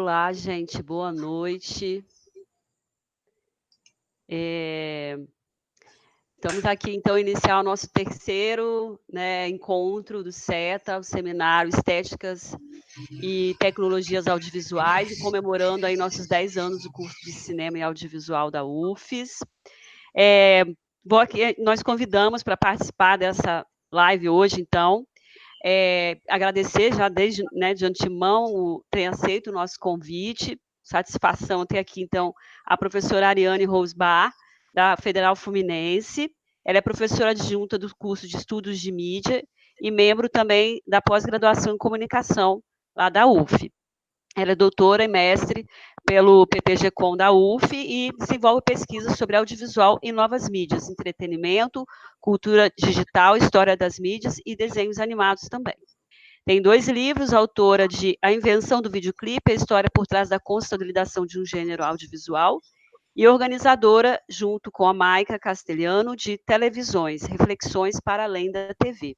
Olá, gente, boa noite. Estamos aqui, então, iniciar o nosso terceiro, encontro do SETA, o Seminário Estéticas e Tecnologias Audiovisuais, e comemorando aí nossos 10 anos do curso de Cinema e Audiovisual da UFES. Nós convidamos para participar dessa live hoje, então, agradecer já desde de antemão ter aceito o nosso convite, satisfação ter aqui, então, a professora Ariane Rosbar, da Federal Fluminense. Ela é professora adjunta do curso de Estudos de Mídia e membro também da pós-graduação em Comunicação, lá da UF. Ela é doutora e mestre pelo PPG-Com da UF e desenvolve pesquisas sobre audiovisual e novas mídias, entretenimento, cultura digital, história das mídias e desenhos animados também. Tem 2 livros, autora de A Invenção do Videoclipe, a história por trás da consolidação de um gênero audiovisual, e organizadora, junto com a Maica Castelhano, de Televisões, Reflexões para Além da TV.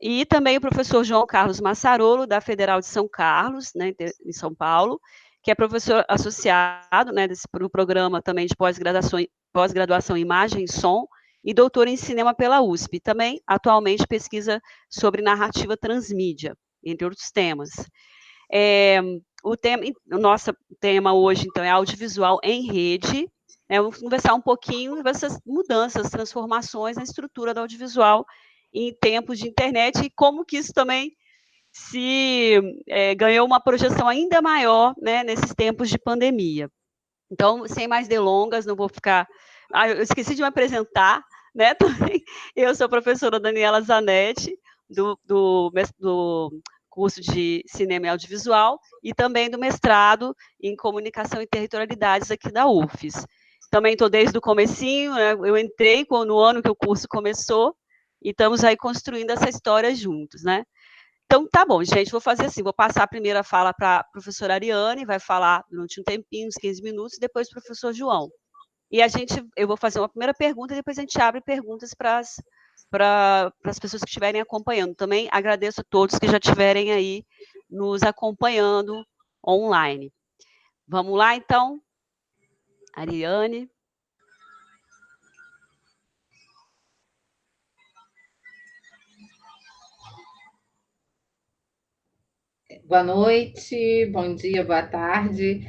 E também o professor João Carlos Massarolo, da Federal de São Carlos, em São Paulo, que é professor associado do programa também de pós-graduação em Imagem e Som, e doutor em Cinema pela USP. Também, atualmente, pesquisa sobre narrativa transmídia, entre outros temas. O nosso tema hoje, então, é audiovisual em rede. Vamos conversar um pouquinho dessas mudanças, transformações na estrutura do audiovisual em tempos de internet e como que isso também ganhou uma projeção ainda maior, nesses tempos de pandemia. Então, sem mais delongas, não vou ficar... eu esqueci de me apresentar, também. Eu sou a professora Daniela Zanetti, do curso de Cinema e Audiovisual, e também do mestrado em Comunicação e Territorialidades aqui da UFES. Também estou desde o comecinho, eu entrei no ano que o curso começou, e estamos aí construindo essa história juntos, Então, tá bom, gente, vou fazer assim, vou passar a primeira fala para a professora Ariane, vai falar durante um tempinho, uns 15 minutos, e depois o professor João. E eu vou fazer uma primeira pergunta, e depois a gente abre perguntas para as pessoas que estiverem acompanhando. Também agradeço a todos que já estiverem aí nos acompanhando online. Vamos lá, então? Ariane. Boa noite, bom dia, boa tarde.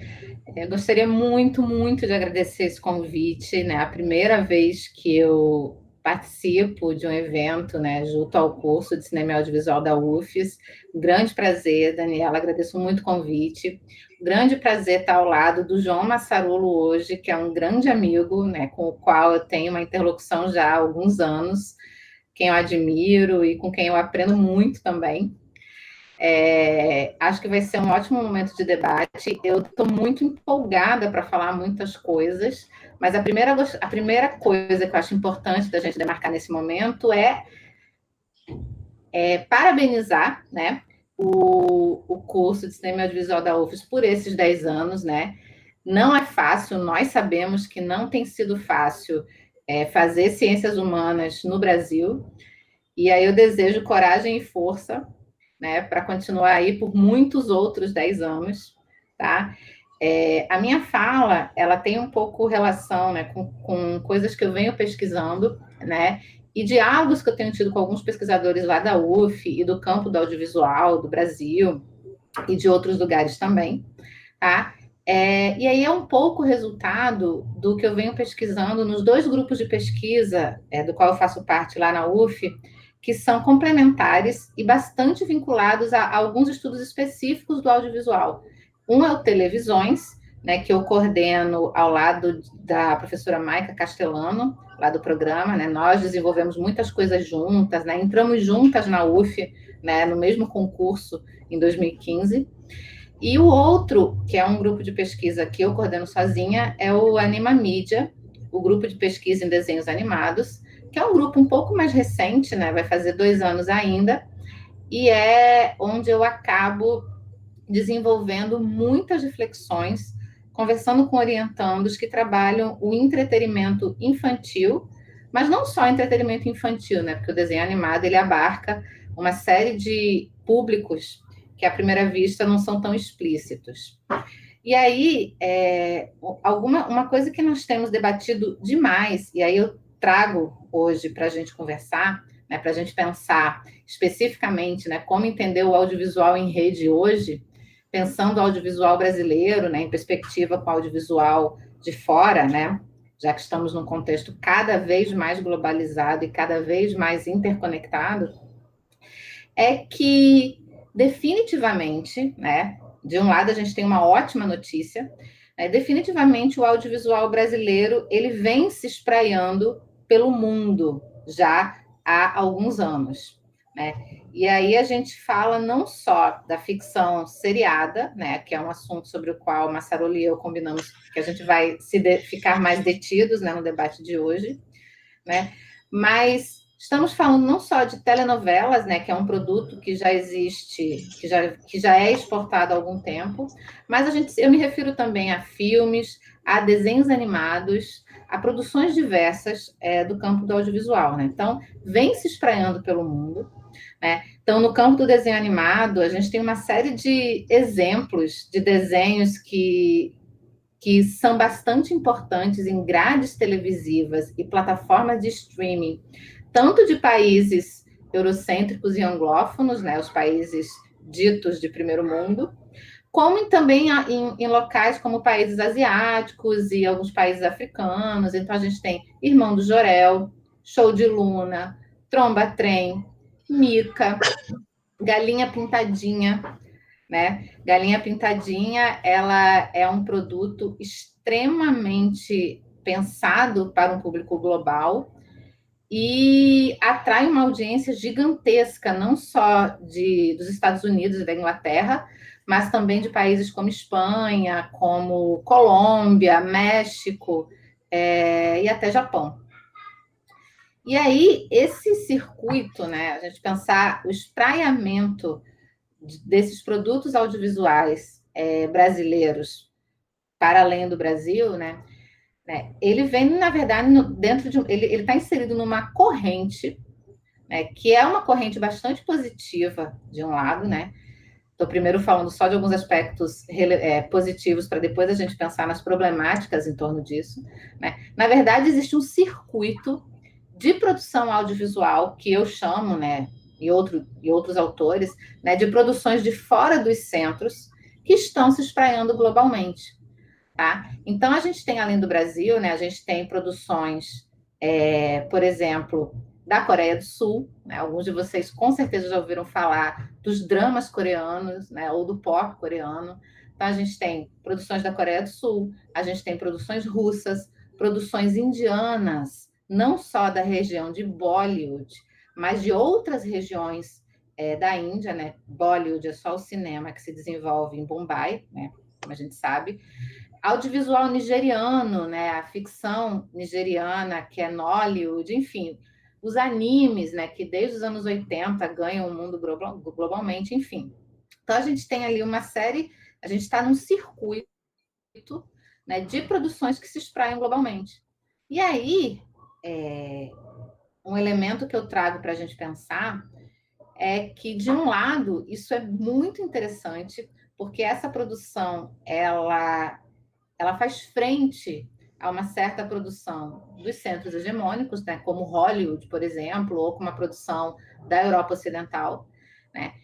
Eu gostaria muito, muito de agradecer esse convite, A primeira vez que eu participo de um evento, junto ao curso de Cinema e Audiovisual da UFES. Um grande prazer, Daniela, agradeço muito o convite. Um grande prazer estar ao lado do João Massarolo hoje, que é um grande amigo, com o qual eu tenho uma interlocução já há alguns anos, quem eu admiro e com quem eu aprendo muito também. Acho que vai ser um ótimo momento de debate. Eu estou muito empolgada para falar muitas coisas, mas a primeira coisa que eu acho importante da gente demarcar nesse momento é parabenizar, o curso de Cinema e Audiovisual da UFES por esses 10 anos, Não é fácil, nós sabemos que não tem sido fácil fazer ciências humanas no Brasil, e aí eu desejo coragem e força para continuar aí por muitos outros 10 anos, tá? A minha fala, ela tem um pouco relação, com coisas que eu venho pesquisando, e diálogos que eu tenho tido com alguns pesquisadores lá da UF e do campo do audiovisual do Brasil e de outros lugares também, tá? E aí é um pouco resultado do que eu venho pesquisando nos 2 grupos de pesquisa, do qual eu faço parte lá na UF, que são complementares e bastante vinculados a alguns estudos específicos do audiovisual. Um é o Televisões, que eu coordeno ao lado da professora Maica Castelhano, lá do programa, Nós desenvolvemos muitas coisas juntas, entramos juntas na UF, no mesmo concurso em 2015. E o outro, que é um grupo de pesquisa que eu coordeno sozinha, é o Anima Mídia, o grupo de pesquisa em desenhos animados, que é um grupo um pouco mais recente, vai fazer 2 anos ainda, e é onde eu acabo desenvolvendo muitas reflexões, conversando com orientandos que trabalham o entretenimento infantil, mas não só entretenimento infantil, porque o desenho animado ele abarca uma série de públicos que à primeira vista não são tão explícitos. E aí, uma coisa que nós temos debatido demais, e aí eu trago hoje para a gente conversar, né, para a gente pensar especificamente, né, como entender o audiovisual em rede hoje, pensando o audiovisual brasileiro, né, em perspectiva com o audiovisual de fora, né, já que estamos num contexto cada vez mais globalizado e cada vez mais interconectado, é que definitivamente, né, de um lado a gente tem uma ótima notícia, né, definitivamente o audiovisual brasileiro ele vem se espraiando pelo mundo já há alguns anos, né? E aí a gente fala não só da ficção seriada, né, que é um assunto sobre o qual Massaroli e eu combinamos que a gente vai ficar mais detidos, né, no debate de hoje, né? Mas estamos falando não só de telenovelas, né, que é um produto que já existe, que já é exportado há algum tempo, mas eu me refiro também a filmes, a desenhos animados, a produções diversas do campo do audiovisual, né? Então, vem se espraiando pelo mundo, né? Então, no campo do desenho animado, a gente tem uma série de exemplos de desenhos que são bastante importantes em grades televisivas e plataformas de streaming, tanto de países eurocêntricos e anglófonos, né, os países ditos de primeiro mundo, como também em locais como países asiáticos e alguns países africanos. Então, a gente tem Irmão do Jorel, Show de Luna, Tromba Trem, Mica, Galinha Pintadinha, né? Galinha Pintadinha, ela é um produto extremamente pensado para um público global e atrai uma audiência gigantesca, não só dos Estados Unidos e da Inglaterra, mas também de países como Espanha, como Colômbia, México, e até Japão. E aí, esse circuito, né, a gente pensar o espraiamento desses produtos audiovisuais brasileiros para além do Brasil, né? Ele vem, na verdade, dentro de ele está inserido numa corrente, né, que é uma corrente bastante positiva, de um lado, né? Estou primeiro falando só de alguns aspectos positivos, para depois a gente pensar nas problemáticas em torno disso, né? Na verdade, existe um circuito de produção audiovisual que eu chamo, né, e outros autores, né, de produções de fora dos centros que estão se espraiando globalmente. Tá? Então, a gente tem, além do Brasil, né, a gente tem produções, por exemplo, da Coreia do Sul, né? Alguns de vocês com certeza já ouviram falar dos dramas coreanos, né, ou do pop coreano. Então, a gente tem produções da Coreia do Sul, a gente tem produções russas, produções indianas, não só da região de Bollywood, mas de outras regiões da Índia, né? Bollywood é só o cinema que se desenvolve em Bombay, né? Como a gente sabe. Audiovisual nigeriano, né? A ficção nigeriana, que é Nollywood, enfim, os animes, né? Que desde os anos 80 ganham o mundo globalmente, enfim. Então, a gente tem ali uma série, a gente está num circuito, né, de produções que se espraiam globalmente. E aí, um elemento que eu trago para a gente pensar é que, de um lado, isso é muito interessante, porque essa produção, ela faz frente a uma certa produção dos centros hegemônicos, né, como Hollywood, por exemplo, ou como a produção da Europa Ocidental, né?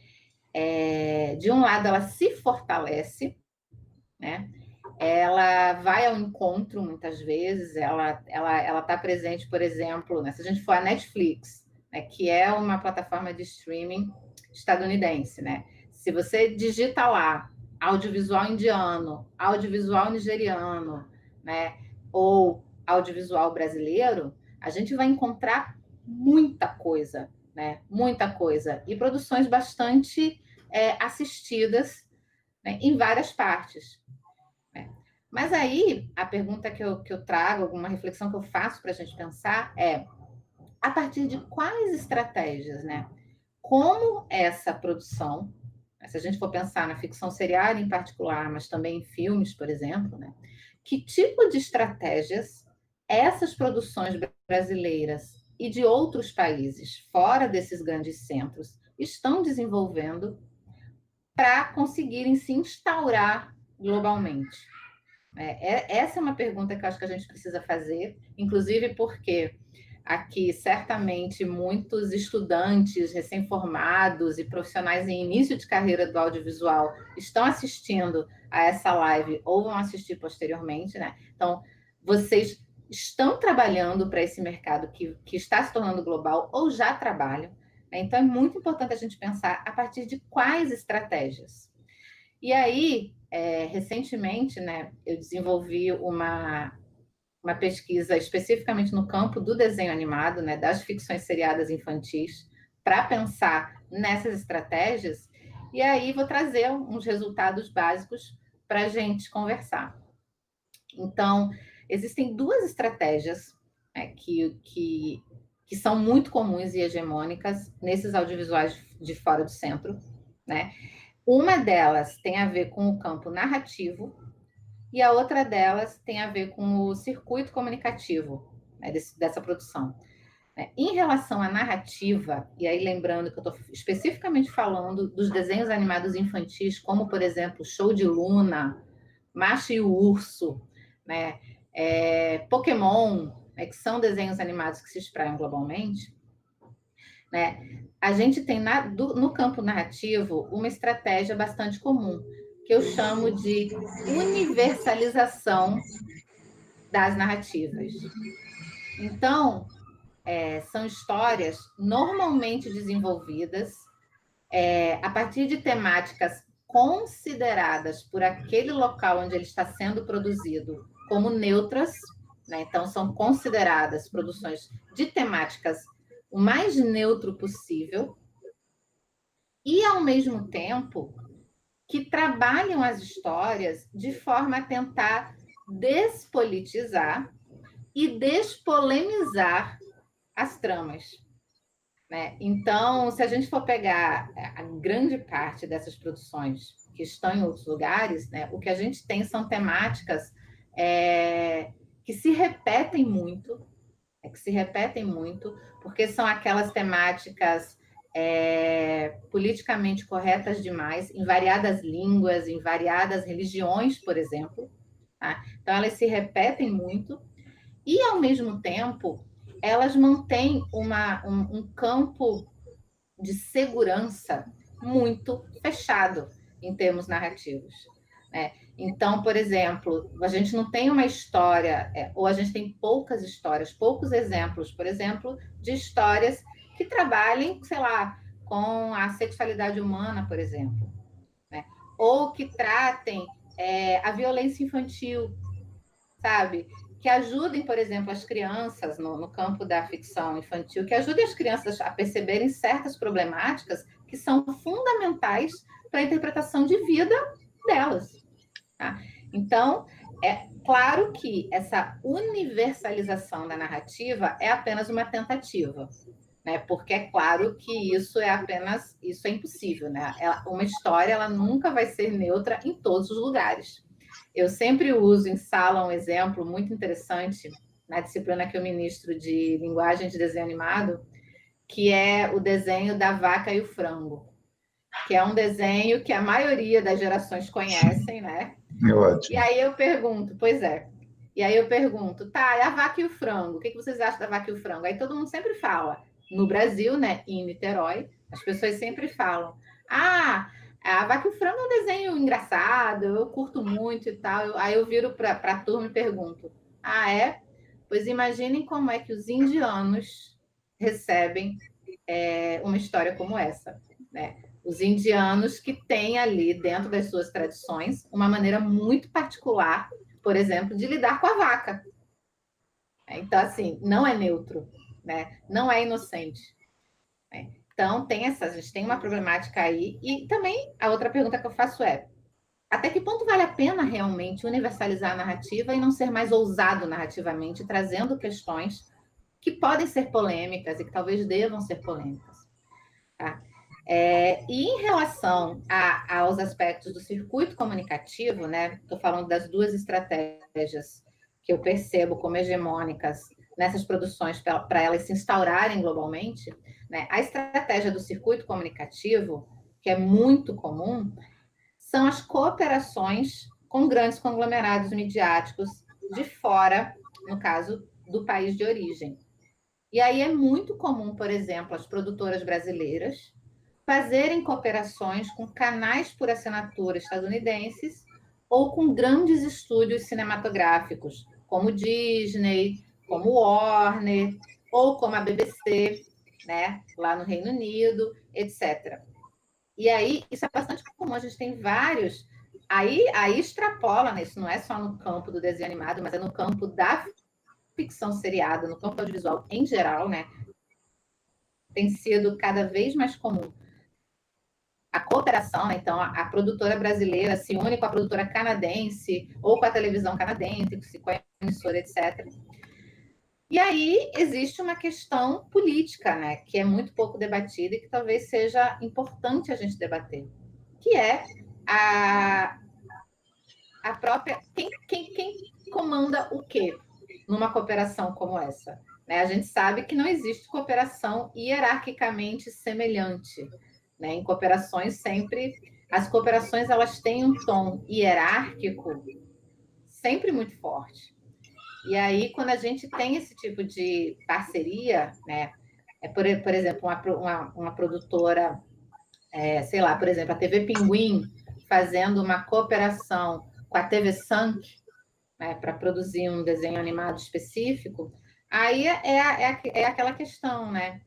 De um lado, ela se fortalece, né? Ela vai ao encontro, muitas vezes, ela está presente, por exemplo, né, se a gente for a Netflix, né, que é uma plataforma de streaming estadunidense, né? Se você digita lá audiovisual indiano, audiovisual nigeriano, né, ou audiovisual brasileiro, a gente vai encontrar muita coisa, né? Muita coisa. E produções bastante assistidas, né, em várias partes. Mas aí, a pergunta que eu trago, alguma reflexão que eu faço para a gente pensar é, a partir de quais estratégias, né? Como essa produção, se a gente for pensar na ficção seriada em particular, mas também em filmes, por exemplo, né? Que tipo de estratégias essas produções brasileiras e de outros países, fora desses grandes centros, estão desenvolvendo para conseguirem se instaurar globalmente? Essa é uma pergunta que eu acho que a gente precisa fazer, inclusive porque aqui, certamente, muitos estudantes recém-formados e profissionais em início de carreira do audiovisual estão assistindo a essa live ou vão assistir posteriormente, né? Então, vocês estão trabalhando para esse mercado que está se tornando global ou já trabalham, né? Então, é muito importante a gente pensar a partir de quais estratégias. E aí, recentemente, né, eu desenvolvi uma pesquisa especificamente no campo do desenho animado, né, das ficções seriadas infantis, para pensar nessas estratégias, e aí vou trazer uns resultados básicos para a gente conversar. Então, existem duas estratégias, né, que são muito comuns e hegemônicas nesses audiovisuais de fora do centro, né? Uma delas tem a ver com o campo narrativo, e a outra delas tem a ver com o circuito comunicativo, né, dessa produção. Em relação à narrativa, e aí lembrando que eu estou especificamente falando dos desenhos animados infantis, como, por exemplo, Show de Luna, Macho e o Urso, né, Pokémon, né, que são desenhos animados que se espraiam globalmente, né, a gente tem no campo narrativo uma estratégia bastante comum, que eu chamo de universalização das narrativas. Então, são histórias normalmente desenvolvidas a partir de temáticas consideradas por aquele local onde ele está sendo produzido como neutras, né? Então, são consideradas produções de temáticas o mais neutro possível, e, ao mesmo tempo, que trabalham as histórias de forma a tentar despolitizar e despolemizar as tramas, né? Então, se a gente for pegar a grande parte dessas produções que estão em outros lugares, né, o que a gente tem são temáticas que se repetem muito, porque são aquelas temáticas politicamente corretas demais, em variadas línguas, em variadas religiões, por exemplo. Tá? Então, elas se repetem muito e, ao mesmo tempo, elas mantêm um campo de segurança muito fechado em termos narrativos. Né? Então, por exemplo, a gente não tem uma história, ou a gente tem poucas histórias, poucos exemplos, por exemplo, de histórias que trabalhem, sei lá, com a sexualidade humana, por exemplo, né? Ou que tratem a violência infantil, sabe? Que ajudem, por exemplo, as crianças no campo da ficção infantil, que ajudem as crianças a perceberem certas problemáticas que são fundamentais para a interpretação de vida delas. Tá? Então, é claro que essa universalização da narrativa é apenas uma tentativa, né? Porque é claro que isso é impossível, né? Uma história ela nunca vai ser neutra em todos os lugares. Eu sempre uso em sala um exemplo muito interessante na disciplina que eu ministro de linguagem de desenho animado, que é o desenho da vaca e o frango, que é um desenho que a maioria das gerações conhecem, né? É ótimo. E aí eu pergunto, tá, e a vaca e o frango? O que vocês acham da vaca e o frango? Aí todo mundo sempre fala, no Brasil, né, em Niterói, as pessoas sempre falam, a vaca e o frango é um desenho engraçado, eu curto muito e tal. Aí eu viro para a turma e pergunto, é? Pois imaginem como é que os indianos recebem uma história como essa, né? Os indianos que têm ali, dentro das suas tradições, uma maneira muito particular, por exemplo, de lidar com a vaca. Então, assim, não é neutro, né? Não é inocente. Né? Então, a gente tem uma problemática aí. E também, a outra pergunta que eu faço é, até que ponto vale a pena realmente universalizar a narrativa e não ser mais ousado narrativamente, trazendo questões que podem ser polêmicas e que talvez devam ser polêmicas? Tá? E em relação aos aspectos do circuito comunicativo, né? Estou falando das duas estratégias que eu percebo como hegemônicas nessas produções para elas se instaurarem globalmente, né? A estratégia do circuito comunicativo que é muito comum, são as cooperações com grandes conglomerados midiáticos de fora, no caso do país de origem. E aí é muito comum, por exemplo, as produtoras brasileiras fazerem cooperações com canais por assinatura estadunidenses ou com grandes estúdios cinematográficos, como Disney, como Warner, ou como a BBC, né, lá no Reino Unido, etc. E aí, isso é bastante comum, a gente tem vários. Aí extrapola, né? Isso não é só no campo do desenho animado, mas é no campo da ficção seriada, no campo audiovisual em geral, né? Tem sido cada vez mais comum a cooperação, né? Então a produtora brasileira se une com a produtora canadense ou com a televisão canadense, com a emissora, etc. E aí existe uma questão política, né? Que é muito pouco debatida e que talvez seja importante a gente debater, que é a própria. Quem comanda o quê numa cooperação como essa? Né? A gente sabe que não existe cooperação hierarquicamente semelhante. Né? Em cooperações, sempre. As cooperações elas têm um tom hierárquico sempre muito forte. E aí, quando a gente tem esse tipo de parceria, né? Por exemplo, uma produtora, sei lá, por exemplo, a TV Pinguim fazendo uma cooperação com a TV Sank, né, para produzir um desenho animado específico, aí é aquela questão, né?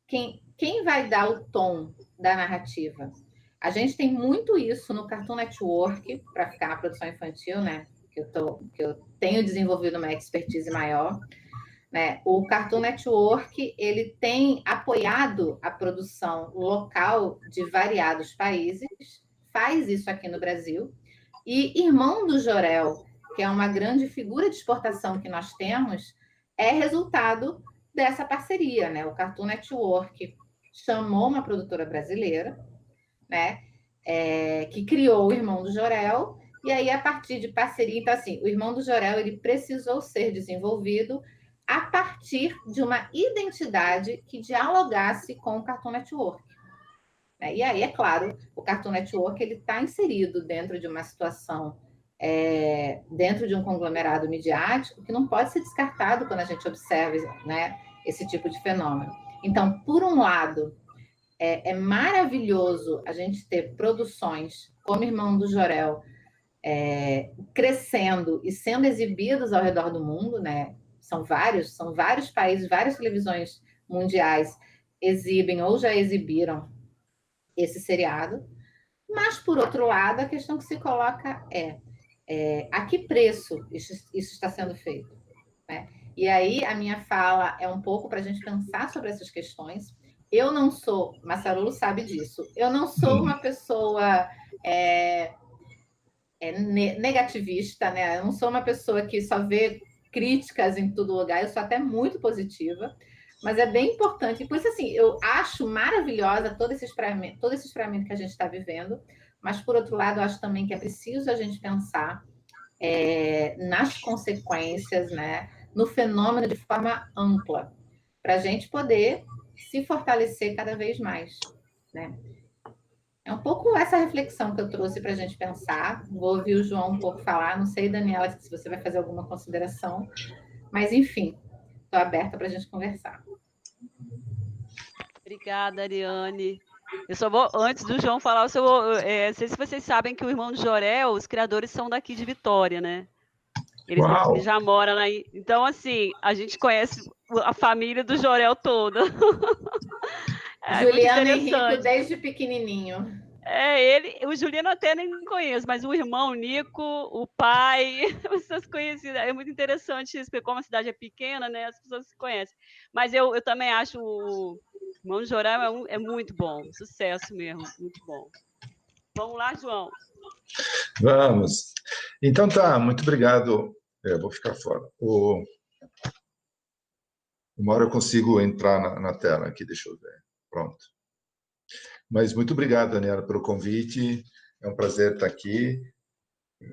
Quem vai dar o tom da narrativa? A gente tem muito isso no Cartoon Network, para ficar na produção infantil, né? Que eu tenho desenvolvido uma expertise maior. Né? O Cartoon Network ele tem apoiado a produção local de variados países, faz isso aqui no Brasil, e Irmão do Jorel, que é uma grande figura de exportação que nós temos, é resultado dessa parceria. Né? O Cartoon Network chamou uma produtora brasileira, né? Que criou o Irmão do Jorel, e aí, a partir de parceria, então, assim, o Irmão do Jorel ele precisou ser desenvolvido a partir de uma identidade que dialogasse com o Cartoon Network. E aí, é claro, o Cartoon Network ele está inserido dentro de uma situação, dentro de um conglomerado midiático que não pode ser descartado quando a gente observa, né, esse tipo de fenômeno. Então, por um lado, é maravilhoso a gente ter produções como Irmão do Jorel crescendo e sendo exibidos ao redor do mundo, né? São vários países, várias televisões mundiais exibem ou já exibiram esse seriado. Mas, por outro lado, a questão que se coloca a que preço isso está sendo feito? Né? E aí, a minha fala é um pouco para a gente pensar sobre essas questões. Eu não sou, Massarulo sabe disso, eu não sou uma pessoa negativista, né? Eu não sou uma pessoa que só vê críticas em todo lugar, eu sou até muito positiva, mas é bem importante. Por isso, assim, eu acho maravilhosa todo esse experimento que a gente está vivendo, mas, por outro lado, eu acho também que é preciso a gente pensar nas consequências, né? No fenômeno de forma ampla, para a gente poder se fortalecer cada vez mais, né? É um pouco essa reflexão que eu trouxe para a gente pensar. Vou ouvir o João um pouco falar. Não sei, Daniela, se você vai fazer alguma consideração. Mas, enfim, estou aberta para a gente conversar. Obrigada, Ariane. Eu só vou, antes do João falar, não sei se vocês sabem que o Irmão do Jorel, os criadores são daqui de Vitória, né? Eles já moram lá. Então, assim, a gente conhece a família do Jorel toda. Juliano Henrique desde pequenininho. O Juliano até nem conheço, mas o irmão, o Nico, o pai, essas conhecidas. É muito interessante isso, porque como a cidade é pequena, né, as pessoas se conhecem. Mas eu também acho o Irmão de Jorel é muito bom, sucesso mesmo, muito bom. Vamos lá, João. Vamos. Então tá, muito obrigado. Eu vou ficar fora. Uma hora eu consigo entrar na tela aqui, deixa eu ver. Pronto. Mas muito obrigado, Daniela, pelo convite. É um prazer estar aqui,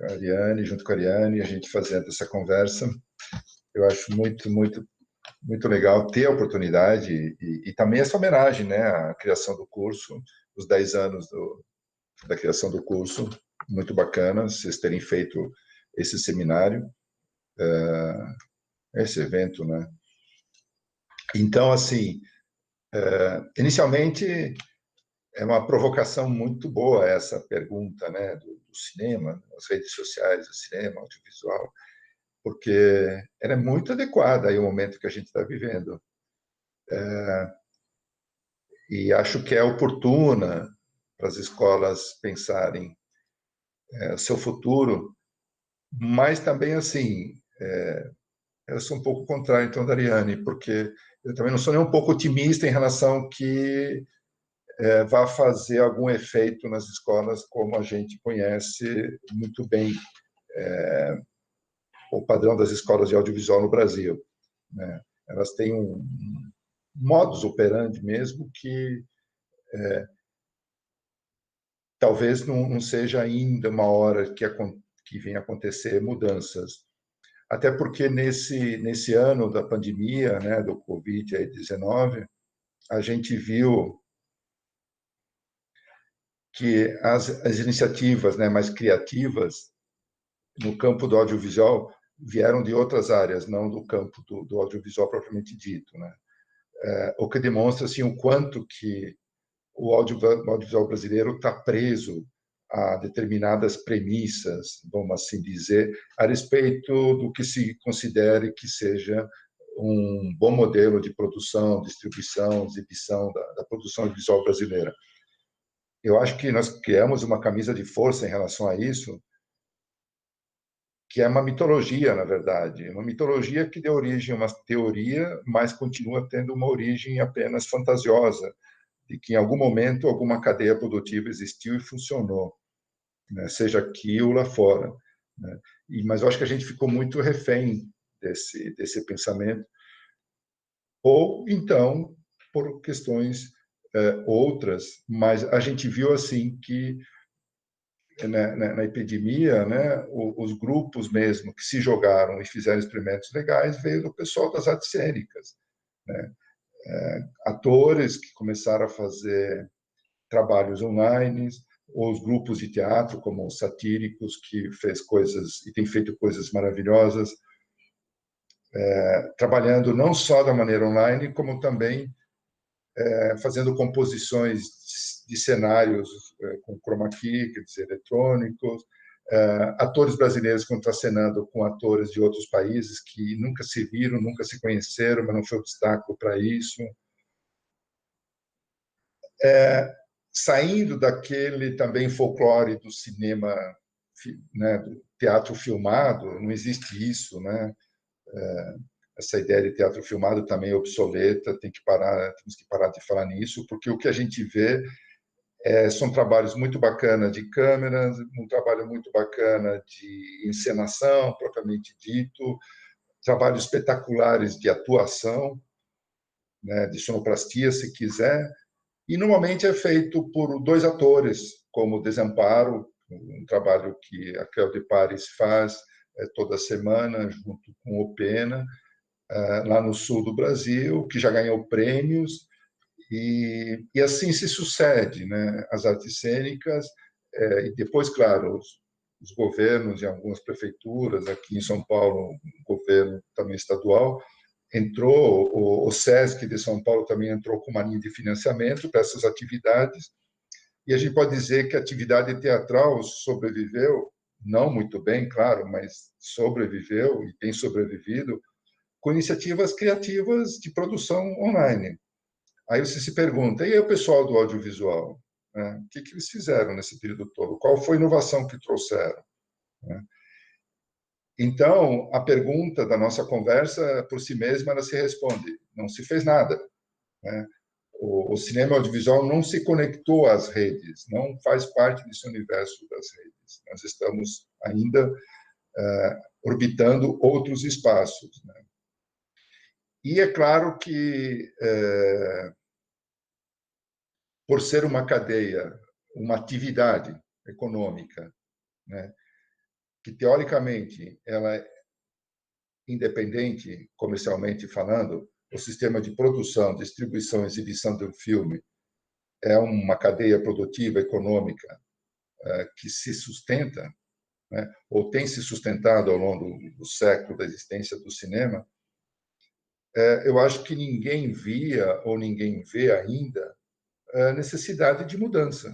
a Ariane, junto com a Ariane, a gente fazendo essa conversa. Eu acho muito, muito, muito legal ter a oportunidade e também essa homenagem, né, à criação do curso. os 10 anos da criação do curso. Muito bacana vocês terem feito esse seminário, esse evento, né? Então, assim, inicialmente, é uma provocação muito boa essa pergunta, né, do cinema, as redes sociais, do cinema, audiovisual, porque ela é muito adequada ao momento que a gente está vivendo. E acho que é oportuna para as escolas pensarem o seu futuro, mas também, assim, eu sou um pouco contrário, então, da Ariane, porque eu também não sou nem um pouco otimista em relação que vá fazer algum efeito nas escolas, como a gente conhece muito bem o padrão das escolas de audiovisual no Brasil, né? Elas têm um modus operandi mesmo que talvez não seja ainda uma hora que venha acontecer mudanças. Até porque nesse ano da pandemia, né, do Covid-19, a gente viu que as iniciativas, né, mais criativas no campo do audiovisual vieram de outras áreas, não do campo do audiovisual propriamente dito, né? O que demonstra assim, o quanto que o audiovisual brasileiro está preso a determinadas premissas, vamos assim dizer, a respeito do que se considere que seja um bom modelo de produção, distribuição, exibição da produção audiovisual brasileira. Eu acho que nós criamos uma camisa de força em relação a isso, que é uma mitologia, na verdade, uma mitologia que deu origem a uma teoria, mas continua tendo uma origem apenas fantasiosa, de que em algum momento alguma cadeia produtiva existiu e funcionou, né? Seja aqui ou lá fora, né? Mas eu acho que a gente ficou muito refém desse pensamento, ou então por questões outras, mas a gente viu assim que na epidemia, né, os grupos mesmo que se jogaram e fizeram experimentos legais veio do pessoal das artes cênicas, né? Atores que começaram a fazer trabalhos online, ou os grupos de teatro, como os Satíricos, que fez coisas e tem feito coisas maravilhosas, trabalhando não só da maneira online, como também fazendo composições de cenários com chroma key, quer dizer, eletrônicos, atores brasileiros contracenando com atores de outros países que nunca se viram, nunca se conheceram, mas não foi obstáculo para isso. Saindo daquele também folclore do cinema, né, do teatro filmado, não existe isso, né? Essa ideia de teatro filmado também é obsoleta, temos que parar de falar nisso, porque o que a gente vê são trabalhos muito bacanas de câmeras, um trabalho muito bacana de encenação, propriamente dito, trabalhos espetaculares de atuação, né, de sonoplastia, se quiser, e normalmente é feito por 2 atores, como Desamparo, um trabalho que a Cléo de Paris faz toda semana, junto com o Pena, lá no sul do Brasil, que já ganhou prêmios, e assim se sucede, né? As artes cênicas, e depois, claro, os governos e algumas prefeituras, aqui em São Paulo, um governo também estadual, entrou, o SESC de São Paulo também entrou com uma linha de financiamento para essas atividades, e a gente pode dizer que a atividade teatral sobreviveu, não muito bem, claro, mas sobreviveu e tem sobrevivido, com iniciativas criativas de produção online. Aí você se pergunta, e aí o pessoal do audiovisual? Né? O que eles fizeram nesse período todo? Qual foi a inovação que trouxeram? Né? Então, a pergunta da nossa conversa, por si mesma, ela se responde, não se fez nada. Né? O cinema audiovisual não se conectou às redes, não faz parte desse universo das redes. Nós estamos ainda orbitando outros espaços. Né? E é claro que, por ser uma cadeia, uma atividade econômica, né, que, teoricamente, ela é independente, comercialmente falando, o sistema de produção, distribuição e exibição do filme é uma cadeia produtiva econômica que se sustenta, né, ou tem se sustentado ao longo do século da existência do cinema, eu acho que ninguém via ou ninguém vê ainda a necessidade de mudança,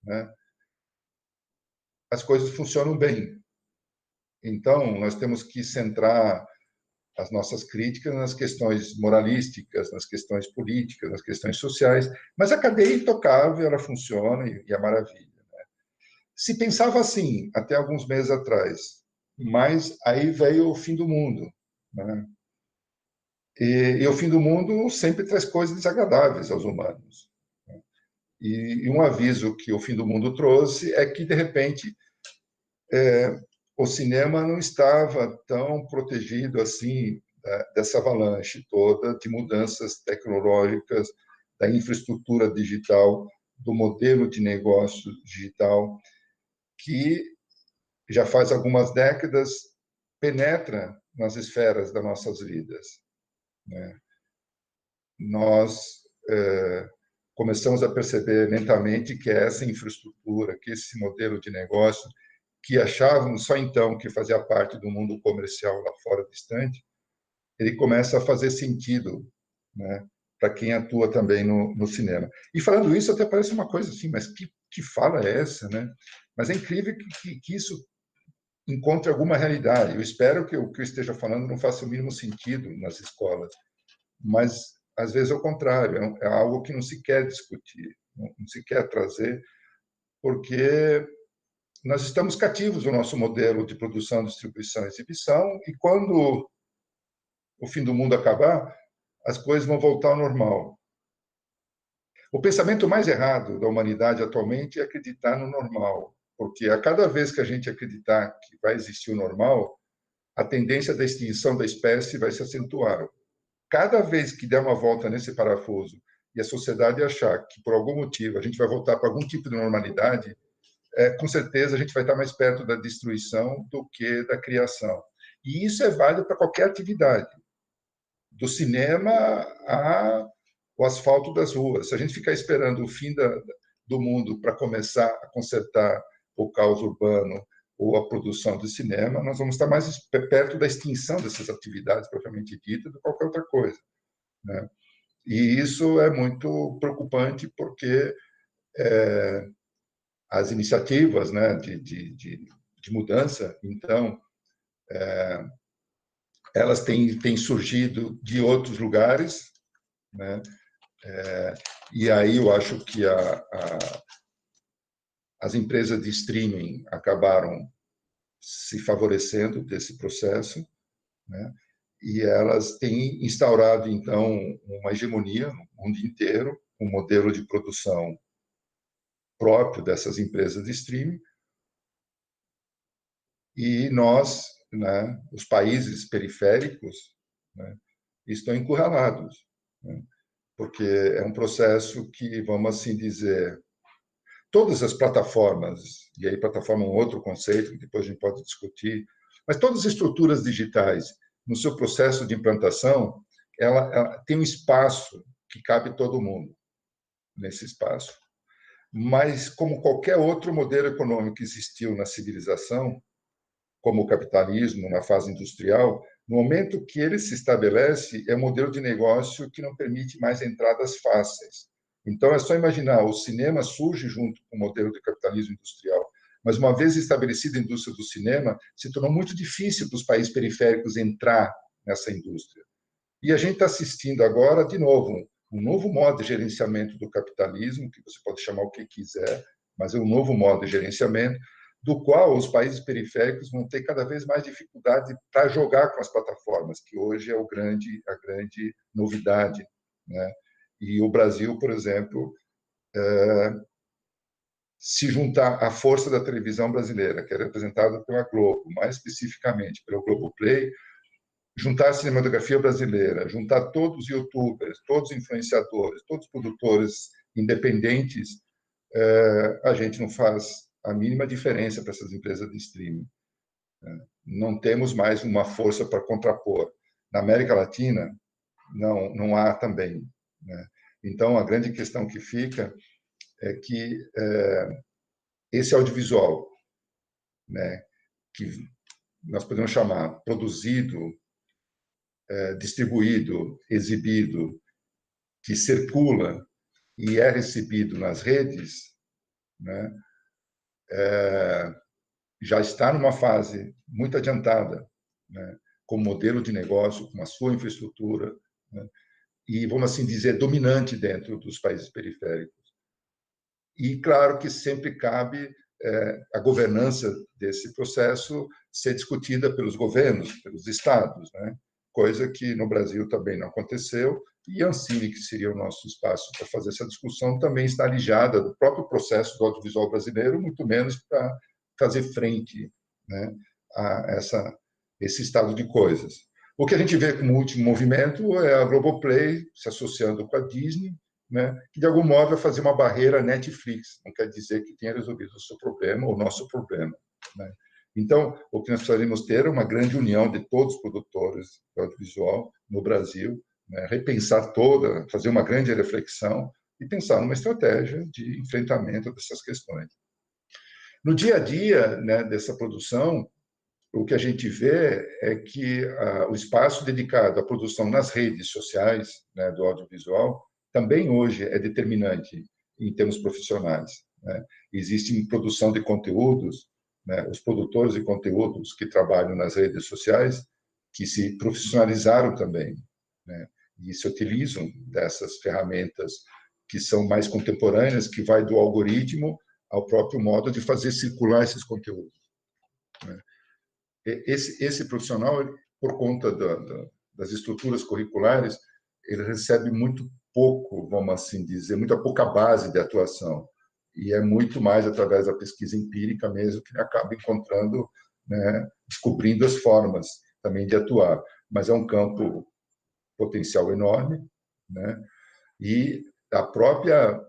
né? As coisas funcionam bem. Então, nós temos que centrar as nossas críticas nas questões moralísticas, nas questões políticas, nas questões sociais, mas a cadeia é intocável, ela funciona e é maravilha. Se pensava assim até alguns meses atrás, mas aí veio o fim do mundo, né? E o fim do mundo sempre traz coisas desagradáveis aos humanos. E um aviso que o fim do mundo trouxe é que, de repente, o cinema não estava tão protegido assim dessa avalanche toda de mudanças tecnológicas, da infraestrutura digital, do modelo de negócio digital, que já faz algumas décadas penetra nas esferas das nossas vidas, né? Nós começamos a perceber lentamente que essa infraestrutura, que esse modelo de negócio, que achávamos só então que fazia parte do mundo comercial lá fora distante, ele começa a fazer sentido, né, para quem atua também no cinema. E falando isso, até parece uma coisa assim, mas que fala é essa, né? Mas é incrível que isso encontre alguma realidade. Eu espero que o que eu esteja falando não faça o mínimo sentido nas escolas, mas às vezes é o contrário, é algo que não se quer discutir, não se quer trazer, porque nós estamos cativos do nosso modelo de produção, distribuição e exibição, e quando o fim do mundo acabar, as coisas vão voltar ao normal. O pensamento mais errado da humanidade atualmente é acreditar no normal, porque a cada vez que a gente acreditar que vai existir o normal, a tendência da extinção da espécie vai se acentuar. Cada vez que der uma volta nesse parafuso e a sociedade achar que, por algum motivo, a gente vai voltar para algum tipo de normalidade, com certeza a gente vai estar mais perto da destruição do que da criação. E isso é válido para qualquer atividade, do cinema ao asfalto das ruas. Se a gente ficar esperando o fim do mundo para começar a consertar o caos urbano ou a produção de cinema, nós vamos estar mais perto da extinção dessas atividades propriamente ditas do que qualquer outra coisa, né? E isso é muito preocupante porque as iniciativas, né, de mudança, então, elas têm surgido de outros lugares, né? E aí eu acho que as empresas de streaming acabaram se favorecendo desse processo, né? E elas têm instaurado, então, uma hegemonia no mundo inteiro, um modelo de produção próprio dessas empresas de streaming, e nós, né, os países periféricos, né, estão encurralados, né, porque é um processo que, vamos assim dizer, todas as plataformas, e aí plataforma é um outro conceito que depois a gente pode discutir, mas todas as estruturas digitais, no seu processo de implantação, ela tem um espaço que cabe todo mundo nesse espaço. Mas, como qualquer outro modelo econômico que existiu na civilização, como o capitalismo na fase industrial, no momento que ele se estabelece, é um modelo de negócio que não permite mais entradas fáceis. Então, é só imaginar, o cinema surge junto com o modelo de capitalismo industrial, mas uma vez estabelecida a indústria do cinema, se tornou muito difícil para os países periféricos entrar nessa indústria. E a gente está assistindo agora, de novo, um novo modo de gerenciamento do capitalismo, que você pode chamar o que quiser, mas é um novo modo de gerenciamento, do qual os países periféricos vão ter cada vez mais dificuldade para jogar com as plataformas, que hoje é a grande novidade, né? E o Brasil, por exemplo, se juntar à força da televisão brasileira, que é representada pela Globo, mais especificamente pelo Globoplay, juntar a cinematografia brasileira, juntar todos os youtubers, todos os influenciadores, todos os produtores independentes, a gente não faz a mínima diferença para essas empresas de streaming. Não temos mais uma força para contrapor. Na América Latina, não há também, né? Então, a grande questão que fica é que esse audiovisual, né, que nós podemos chamar produzido, distribuído, exibido, que circula e é recebido nas redes, né, já está numa fase muito adiantada, né, como modelo de negócio, com a sua infraestrutura, né, e, vamos assim dizer, dominante dentro dos países periféricos. E, claro, que sempre cabe a governança desse processo ser discutida pelos governos, pelos estados, né? Coisa que no Brasil também não aconteceu, e a Ancine, que seria o nosso espaço para fazer essa discussão, também está alijada do próprio processo do audiovisual brasileiro, muito menos para fazer frente, né, a esse estado de coisas. O que a gente vê como último movimento é a Globoplay se associando com a Disney, né, que de algum modo vai fazer uma barreira Netflix, não quer dizer que tenha resolvido o seu problema ou o nosso problema, né? Então, o que nós precisaríamos ter é uma grande união de todos os produtores de audiovisual no Brasil, né, repensar toda, fazer uma grande reflexão e pensar numa estratégia de enfrentamento dessas questões. No dia a dia, né, dessa produção, o que a gente vê é que o espaço dedicado à produção nas redes sociais, né, do audiovisual também hoje é determinante em termos profissionais, né? Existe produção de conteúdos, né, os produtores de conteúdos que trabalham nas redes sociais, que se profissionalizaram também, né, e se utilizam dessas ferramentas que são mais contemporâneas, que vai do algoritmo ao próprio modo de fazer circular esses conteúdos, né? Esse profissional, por conta das estruturas curriculares, ele recebe muito pouco, vamos assim dizer, muita pouca base de atuação. E é muito mais através da pesquisa empírica mesmo que ele acaba encontrando, né, descobrindo as formas também de atuar. Mas é um campo potencial enorme, né? E a própria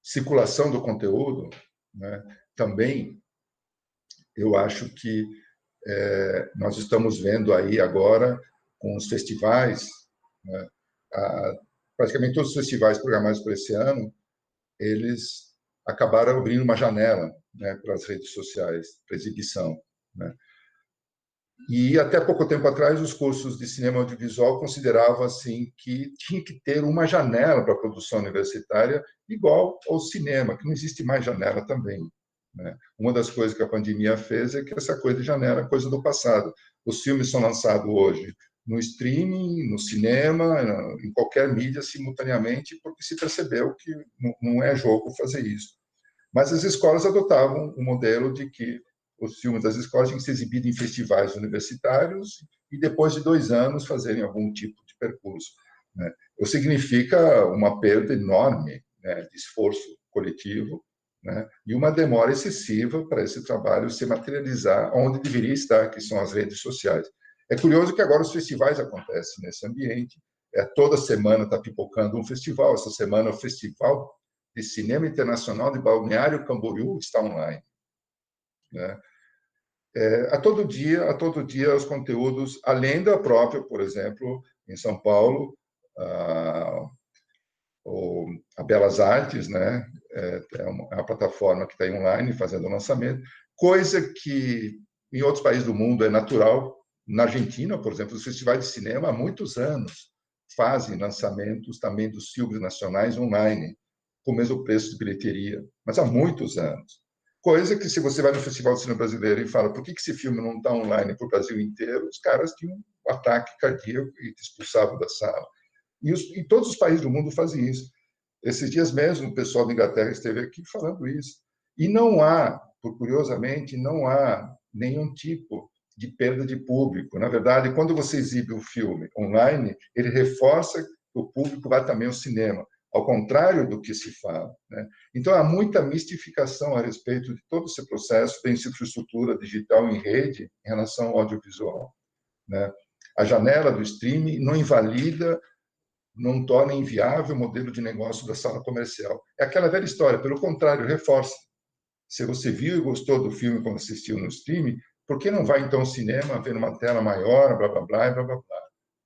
circulação do conteúdo, né, também, eu acho que nós estamos vendo aí agora com os festivais, né, praticamente todos os festivais programados para esse ano, eles acabaram abrindo uma janela, né, para as redes sociais, para exibição, né? E até pouco tempo atrás, os cursos de cinema audiovisual consideravam assim que tinha que ter uma janela para a produção universitária igual ao cinema, que não existe mais janela também, né? Uma das coisas que a pandemia fez é que essa coisa de janela é coisa do passado. Os filmes são lançados hoje no streaming, no cinema, em qualquer mídia simultaneamente, porque se percebeu que não é jogo fazer isso. Mas as escolas adotavam o modelo de que os filmes das escolas tinham que ser exibidos em festivais universitários e depois de 2 anos fazerem algum tipo de percurso, né? O que significa uma perda enorme, né, de esforço coletivo, né, e uma demora excessiva para esse trabalho se materializar onde deveria estar, que são as redes sociais. É curioso que agora os festivais acontecem nesse ambiente. Toda semana está pipocando um festival. Essa semana o Festival de Cinema Internacional de Balneário Camboriú está online, né? A todo dia os conteúdos, além da própria, por exemplo, em São Paulo, a Belas Artes, né, é uma plataforma que está aí online fazendo o lançamento, coisa que em outros países do mundo é natural. Na Argentina, por exemplo, os festivais de cinema há muitos anos fazem lançamentos também dos filmes nacionais online, com o mesmo preço de bilheteria, mas há muitos anos. Coisa que, se você vai no Festival de Cinema Brasileiro e fala por que esse filme não está online para o Brasil inteiro, os caras tinham um ataque cardíaco e te expulsavam da sala. E todos os países do mundo fazem isso. Esses dias mesmo, o pessoal da Inglaterra esteve aqui falando isso. E não há, curiosamente, não há nenhum tipo de perda de público. Na verdade, quando você exibe um filme online, ele reforça que o público vai também ao cinema, ao contrário do que se fala, né? Então, há muita mistificação a respeito de todo esse processo da infraestrutura digital em rede em relação ao audiovisual, né? A janela do streaming não invalida, não torna inviável o modelo de negócio da sala comercial. É aquela velha história, pelo contrário, reforça. Se você viu e gostou do filme quando assistiu no streaming, por que não vai então ao cinema ver uma tela maior, blá, blá, blá, blá, blá, blá,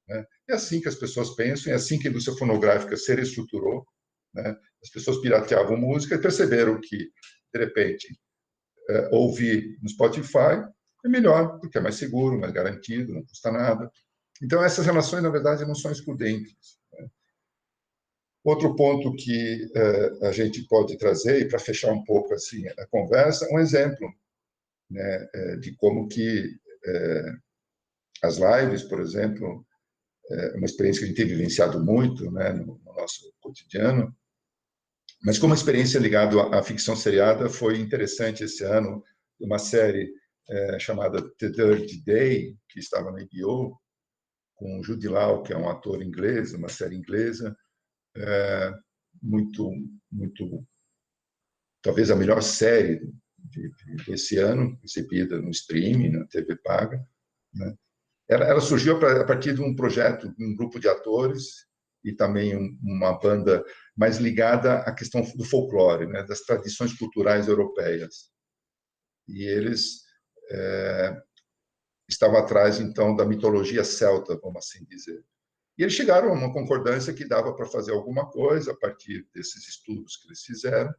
né? É assim que as pessoas pensam, é assim que a indústria fonográfica se reestruturou, né? As pessoas pirateavam música e perceberam que, de repente, ouvir no Spotify é melhor, porque é mais seguro, mais garantido, não custa nada. Então, essas relações, na verdade, não são excludentes. Outro ponto que a gente pode trazer, e para fechar um pouco assim a conversa, um exemplo, né, de como que as lives, por exemplo, é uma experiência que a gente tem vivenciado muito, né, no nosso cotidiano, mas como experiência ligada à ficção seriada, foi interessante esse ano, uma série chamada The Dirty Day, que estava na HBO, com o Jude Law, que é um ator inglês, uma série inglesa, muito, muito, talvez a melhor série desse ano, exibida no streaming, na TV paga, né? Ela surgiu a partir de um projeto, um grupo de atores e também uma banda mais ligada à questão do folclore, né, das tradições culturais europeias. E eles estavam atrás, então, da mitologia celta, vamos assim dizer. E eles chegaram a uma concordância que dava para fazer alguma coisa a partir desses estudos que eles fizeram,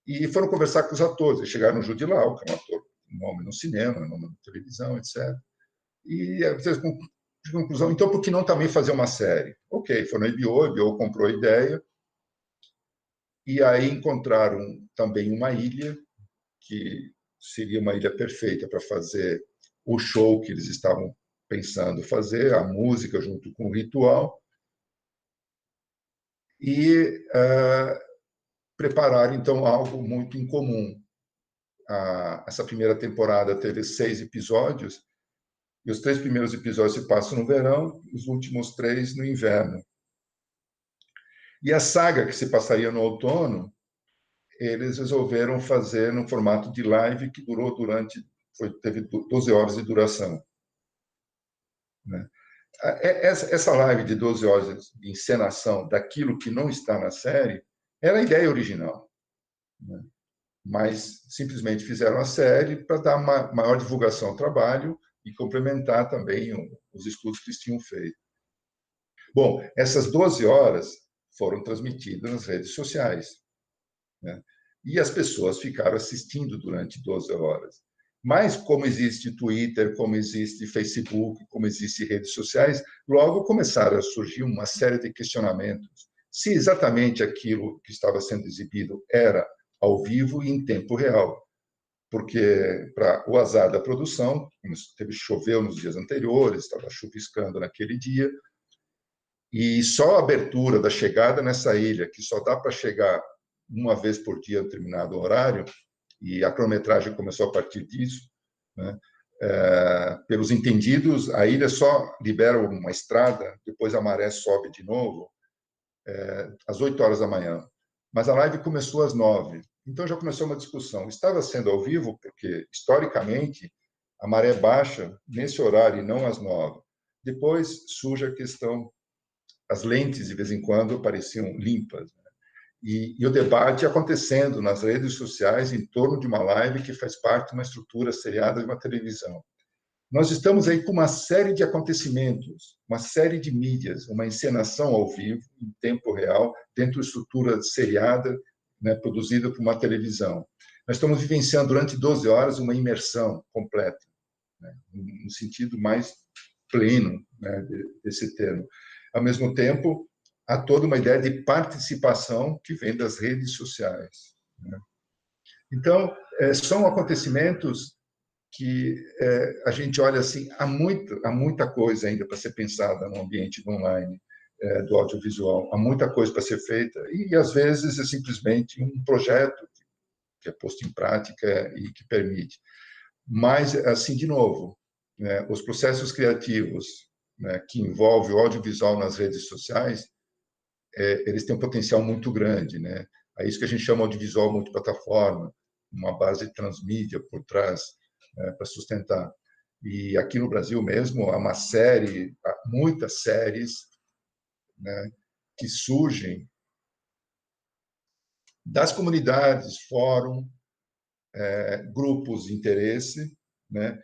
e foram conversar com os atores. Eles chegaram no Jude Law, que é um ator, um nome no cinema, um nome na televisão, etc. E de conclusão, então por que não também fazer uma série? Ok, foi na HBO, a HBO comprou a ideia, e aí encontraram também uma ilha, que seria uma ilha perfeita para fazer o show que eles estavam pensando fazer, a música junto com o ritual, e preparar, então, algo muito incomum. Essa primeira temporada teve 6 episódios, e os 3 primeiros episódios se passam no verão, os últimos 3 no inverno. E a saga, que se passaria no outono, eles resolveram fazer no formato de live, que durou teve 12 horas de duração, né? Essa live de 12 horas de encenação daquilo que não está na série era a ideia original, né? Mas simplesmente fizeram a série para dar uma maior divulgação ao trabalho e complementar também os estudos que eles tinham feito. Bom, essas 12 horas foram transmitidas nas redes sociais, né? E as pessoas ficaram assistindo durante 12 horas. Mas, como existe Twitter, como existe Facebook, como existem redes sociais, logo começaram a surgir uma série de questionamentos. Se exatamente aquilo que estava sendo exibido era ao vivo e em tempo real. Porque, para o azar da produção, choveu nos dias anteriores, estava chuviscando naquele dia, e só a abertura da chegada nessa ilha, que só dá para chegar uma vez por dia em determinado horário, e a cronometragem começou a partir disso, né? Pelos entendidos, a ilha só libera uma estrada, depois a maré sobe de novo, às 8 horas da manhã. Mas a live começou às 9. Então já começou uma discussão. Estava sendo ao vivo porque, historicamente, a maré baixa nesse horário e não às 9. Depois surge a questão, as lentes, de vez em quando, pareciam limpas, né? E o debate acontecendo nas redes sociais em torno de uma live que faz parte de uma estrutura seriada de uma televisão. Nós estamos aí com uma série de acontecimentos, uma série de mídias, uma encenação ao vivo, em tempo real, dentro de estrutura seriada, né, produzida por uma televisão. Nós estamos vivenciando durante 12 horas uma imersão completa, né, no sentido mais pleno, né, desse termo. Ao mesmo tempo, há toda uma ideia de participação que vem das redes sociais, né? Então, são acontecimentos que a gente olha assim, há muita coisa ainda para ser pensada no ambiente do online, do audiovisual, há muita coisa para ser feita, e às vezes é simplesmente um projeto que é posto em prática e que permite. Mas, assim, de novo, né, os processos criativos, né, que envolvem o audiovisual nas redes sociais, eles têm um potencial muito grande, né? É isso que a gente chama de audiovisual multiplataforma, uma base transmídia por trás, para sustentar. E aqui no Brasil mesmo, há uma série, há muitas séries, né, que surgem das comunidades, fórum, grupos de interesse, né,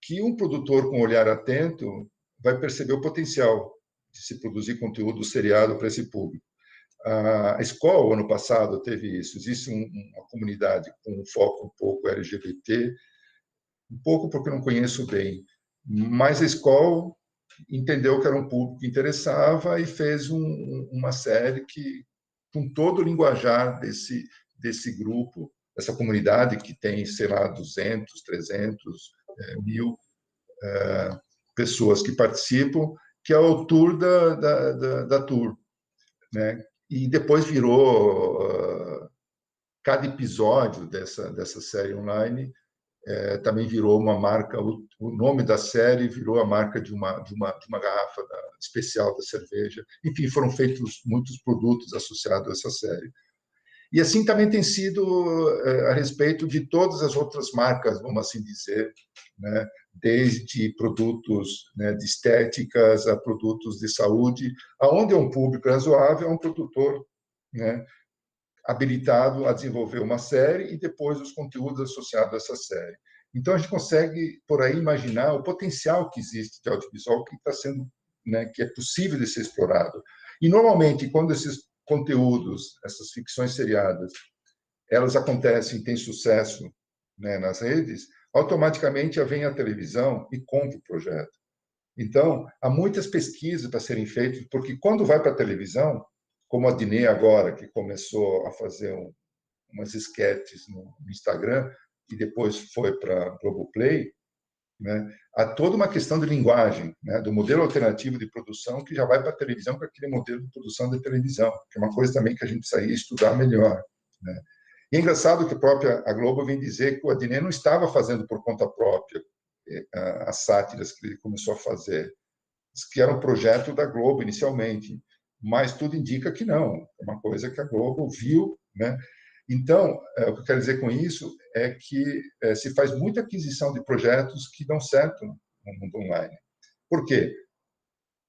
que um produtor com um olhar atento vai perceber o potencial. se produzir conteúdo seriado para esse público. A escola, ano passado, teve isso. Existe uma comunidade com um foco um pouco LGBT, um pouco porque eu não conheço bem, mas a escola entendeu que era um público que interessava e fez uma série que, com todo o linguajar desse grupo, essa comunidade que tem, sei lá, 200, 300, 1.000 pessoas que participam, que é o tour da tour, né? E depois virou cada episódio dessa série online também virou uma marca, o nome da série virou a marca de uma garrafa especial da cerveja. Enfim, foram feitos muitos produtos associados a essa série. E assim também tem sido a respeito de todas as outras marcas, vamos assim dizer, né? Desde produtos, né, de estéticas a produtos de saúde, aonde é um público razoável, é um produtor, né, habilitado a desenvolver uma série e depois os conteúdos associados a essa série. Então, a gente consegue, por aí, imaginar o potencial que existe de audiovisual que está sendo, né, que é possível de ser explorado. E, normalmente, quando esses conteúdos, essas ficções seriadas, elas acontecem, têm sucesso, né, nas redes, automaticamente vem a televisão e compra o projeto. Então, há muitas pesquisas para serem feitas, porque quando vai para a televisão, como a Diné agora, que começou a fazer umas esquetes no Instagram, e depois foi para a Globoplay, né? Há toda uma questão de linguagem, né? Do modelo alternativo de produção que já vai para a televisão com aquele modelo de produção de televisão, que é uma coisa também que a gente precisaria estudar melhor, né? E é engraçado que a Globo vem dizer que o Adnet não estava fazendo por conta própria as sátiras que ele começou a fazer, que era um projeto da Globo inicialmente, mas tudo indica que não, é uma coisa que a Globo viu, né? Então, o que eu quero dizer com isso é que se faz muita aquisição de projetos que dão certo no mundo online. Por quê?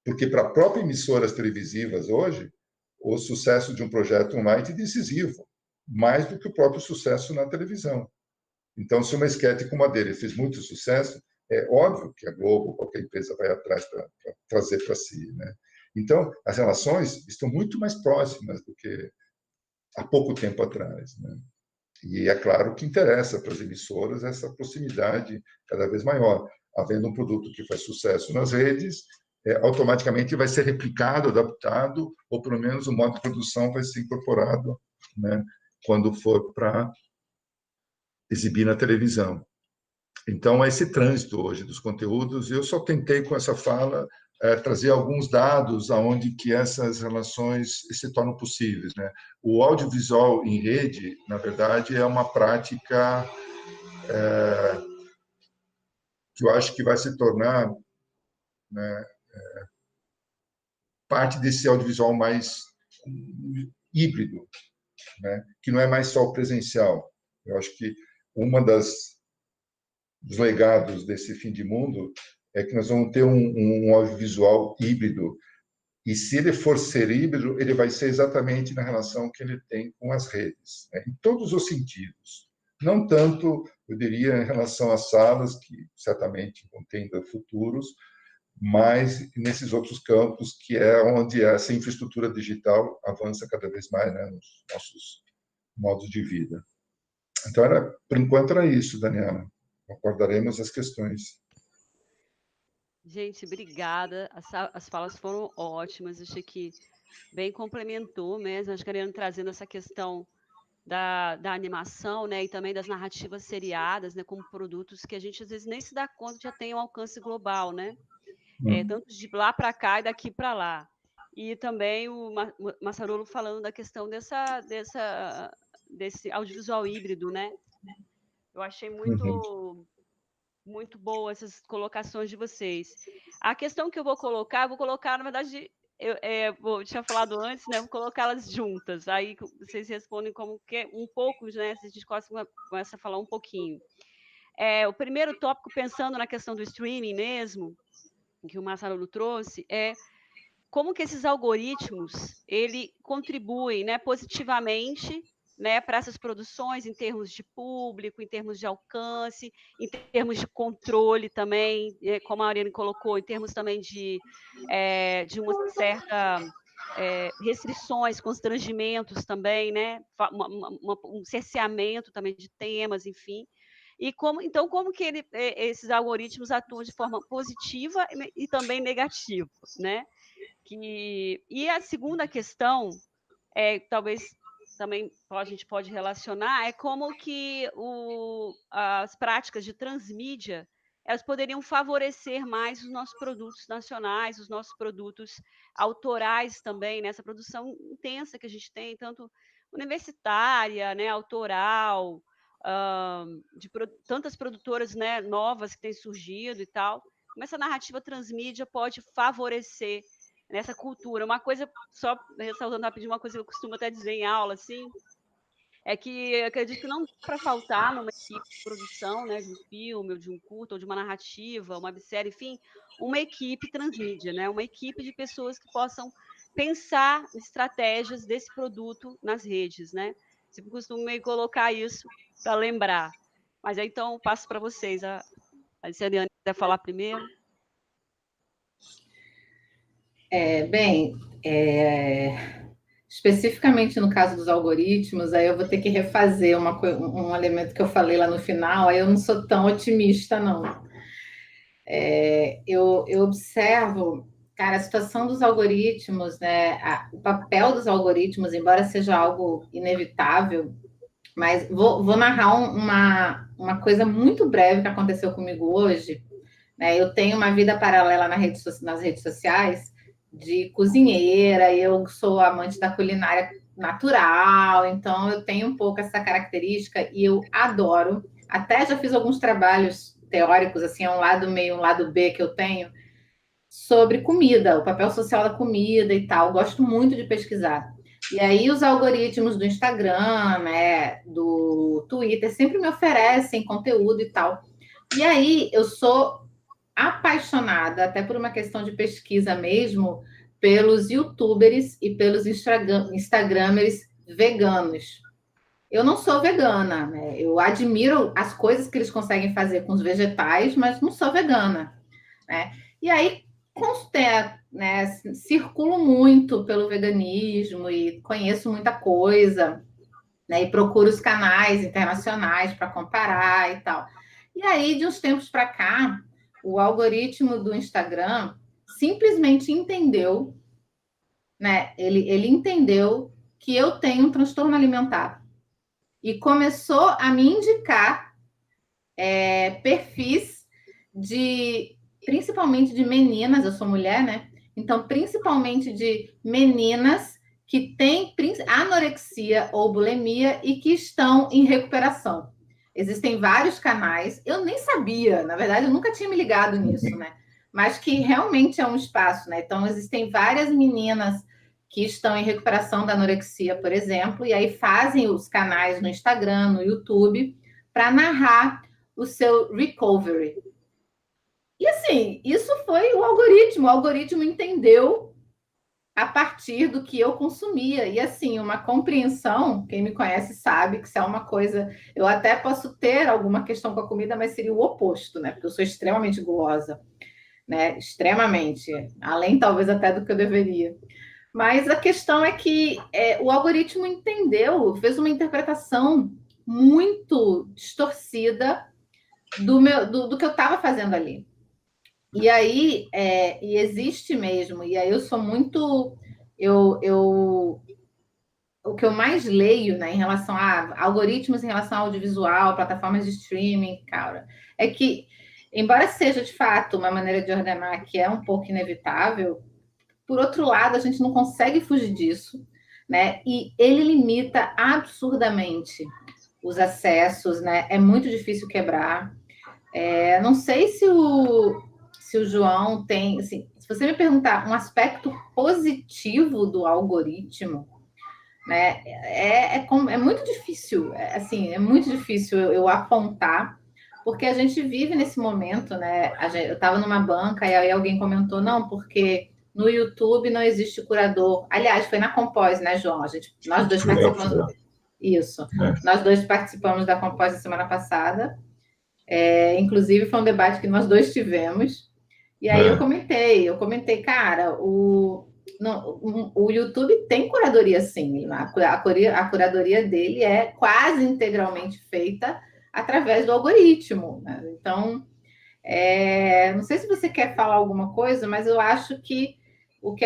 Porque para próprias emissoras televisivas hoje, o sucesso de um projeto online é decisivo, mais do que o próprio sucesso na televisão. Então, se uma esquete como a dele fez muito sucesso, é óbvio que a Globo, qualquer empresa, vai atrás para trazer para si, né? Então, as relações estão muito mais próximas do que há pouco tempo atrás, né? E é claro que interessa para as emissoras essa proximidade cada vez maior. Havendo um produto que faz sucesso nas redes, automaticamente vai ser replicado, adaptado, ou pelo menos o modo de produção vai ser incorporado, né, quando for para exibir na televisão. Então, é esse trânsito hoje dos conteúdos. Eu só tentei, com essa fala, trazer alguns dados aonde que essas relações se tornam possíveis, né? O audiovisual em rede, na verdade, é uma prática que eu acho que vai se tornar, né, parte desse audiovisual mais híbrido, né? Que não é mais só o presencial. Eu acho que uma dos legados desse fim de mundo é que nós vamos ter um audiovisual híbrido. E se ele for ser híbrido, ele vai ser exatamente na relação que ele tem com as redes, né? Em todos os sentidos. Não tanto, eu diria, em relação às salas, que certamente vão ter ainda futuros, mas nesses outros campos, que é onde essa infraestrutura digital avança cada vez mais, né, nos nossos modos de vida. Então, por enquanto, era isso, Daniela. Acordaremos as questões. Gente, obrigada. As falas foram ótimas. Achei que bem complementou mesmo. Acho que a Ariane trazendo essa questão da animação, né, e também das narrativas seriadas, né, como produtos que a gente às vezes nem se dá conta já tem um alcance global, né? Tanto de lá para cá e daqui para lá. E também o Massarolo falando da questão desse audiovisual híbrido, né? Eu achei muito boa essas colocações de vocês. A questão que eu vou colocar, na verdade, eu tinha falado antes, né? Vou colocá-las juntas. Aí vocês respondem como que um pouco, né? A gente começa a falar um pouquinho. O primeiro tópico, pensando na questão do streaming mesmo, que o Marcelo trouxe, é como que esses algoritmos ele contribuem, né, positivamente né, para essas produções, em termos de público, em termos de alcance, em termos de controle também, como a Ariane colocou, em termos também de uma certa restrições, constrangimentos também, né, um cerceamento também de temas, enfim. E então, como que esses algoritmos atuam de forma positiva e também negativa, né? E a segunda questão, talvez também a gente pode relacionar, é como que as práticas de transmídia, elas poderiam favorecer mais os nossos produtos nacionais, os nossos produtos autorais também, né? Essa produção intensa que a gente tem, tanto universitária, né, autoral, de tantas produtoras, né, novas que têm surgido e tal. Como essa narrativa transmídia pode favorecer nessa cultura. Uma coisa, só ressaltando rapidinho, uma coisa que eu costumo até dizer em aula, assim, é que eu acredito que não dá para faltar numa equipe de produção, né, de um filme, ou de um curto, ou de uma narrativa, uma websérie, enfim, uma equipe transmídia, né, uma equipe de pessoas que possam pensar estratégias desse produto nas redes, né. Sempre costumo meio colocar isso para lembrar. Mas aí, então, passo para vocês. Se a Ariane quiser falar primeiro. Especificamente no caso dos algoritmos, aí eu vou ter que refazer um elemento que eu falei lá no final, aí eu não sou tão otimista, não. Eu observo, cara, a situação dos algoritmos, né, o papel dos algoritmos, embora seja algo inevitável, mas vou narrar uma coisa muito breve que aconteceu comigo hoje, né? Eu tenho uma vida paralela nas redes sociais, de cozinheira, eu sou amante da culinária natural, então eu tenho um pouco essa característica e eu adoro. Até já fiz alguns trabalhos teóricos, assim, um lado meio, um lado B que eu tenho, sobre comida, o papel social da comida e tal. Gosto muito de pesquisar. E aí os algoritmos do Instagram, né, do Twitter, sempre me oferecem conteúdo e tal. E aí eu sou apaixonada, até por uma questão de pesquisa mesmo, pelos youtubers e pelos instagramers veganos. Eu não sou vegana, né? Eu admiro as coisas que eles conseguem fazer com os vegetais, mas não sou vegana, né? E aí, né, circulo muito pelo veganismo e conheço muita coisa, né? E procuro os canais internacionais para comparar e tal. E aí, de uns tempos para cá, o algoritmo do Instagram simplesmente entendeu, né? Ele entendeu que eu tenho um transtorno alimentar e começou a me indicar perfis principalmente de meninas, eu sou mulher, né? Então, principalmente de meninas que têm anorexia ou bulimia e que estão em recuperação. Existem vários canais, eu nem sabia, na verdade, eu nunca tinha me ligado nisso, né? Mas que realmente é um espaço, né? Então, existem várias meninas que estão em recuperação da anorexia, por exemplo, e aí fazem os canais no Instagram, no YouTube, para narrar o seu recovery. E assim, isso foi o algoritmo entendeu a partir do que eu consumia. E assim, uma compreensão, quem me conhece sabe que isso é uma coisa, eu até posso ter alguma questão com a comida, mas seria o oposto, né? Porque eu sou extremamente gulosa, né? Extremamente, além talvez até do que eu deveria. Mas a questão é que o algoritmo entendeu, fez uma interpretação muito distorcida do que eu estava fazendo ali. E aí, e existe mesmo, e aí eu sou muito. O que eu mais leio, né, em relação a algoritmos, em relação ao audiovisual, plataformas de streaming, cara, é que, embora seja de fato uma maneira de ordenar que é um pouco inevitável, por outro lado, a gente não consegue fugir disso, né? E ele limita absurdamente os acessos, né? É muito difícil quebrar. Não sei se o João tem, assim, se você me perguntar um aspecto positivo do algoritmo, né, é muito difícil, assim, é muito difícil eu apontar, porque a gente vive nesse momento, né? Eu estava numa banca e aí alguém comentou, não, porque no YouTube não existe curador. Aliás, foi na Compós, né, João? Nós dois participamos. Isso. Nós dois participamos da Compós semana passada. Inclusive, foi um debate que nós dois tivemos. E aí eu comentei, cara, o YouTube tem curadoria, sim. A curadoria dele é quase integralmente feita através do algoritmo, né? Então, não sei se você quer falar alguma coisa, mas eu acho que o que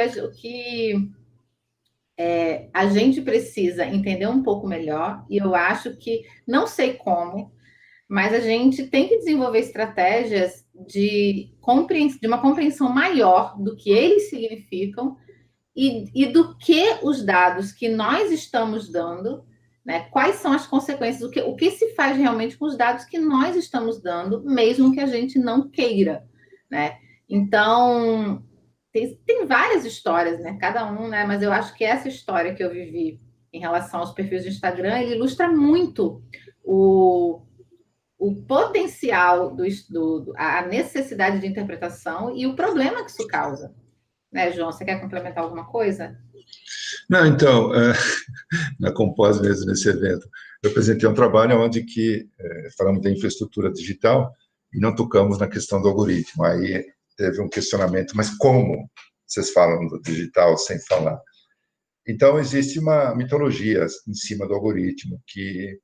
a gente precisa entender um pouco melhor, e eu acho que, não sei como, mas a gente tem que desenvolver estratégias de uma compreensão maior do que eles significam e do que os dados que nós estamos dando, né, quais são as consequências, o que se faz realmente com os dados que nós estamos dando, mesmo que a gente não queira, né? Então, tem várias histórias, né? Cada um, né? Mas eu acho que essa história que eu vivi em relação aos perfis do Instagram, ele ilustra muito o potencial a necessidade de interpretação e o problema que isso causa. Né, João? Você quer complementar alguma coisa? Não, então, na Compós mesmo, nesse evento, eu apresentei um trabalho onde falamos da infraestrutura digital e não tocamos na questão do algoritmo. Aí teve um questionamento, mas como vocês falam do digital sem falar? Então, existe uma mitologia em cima do algoritmo, que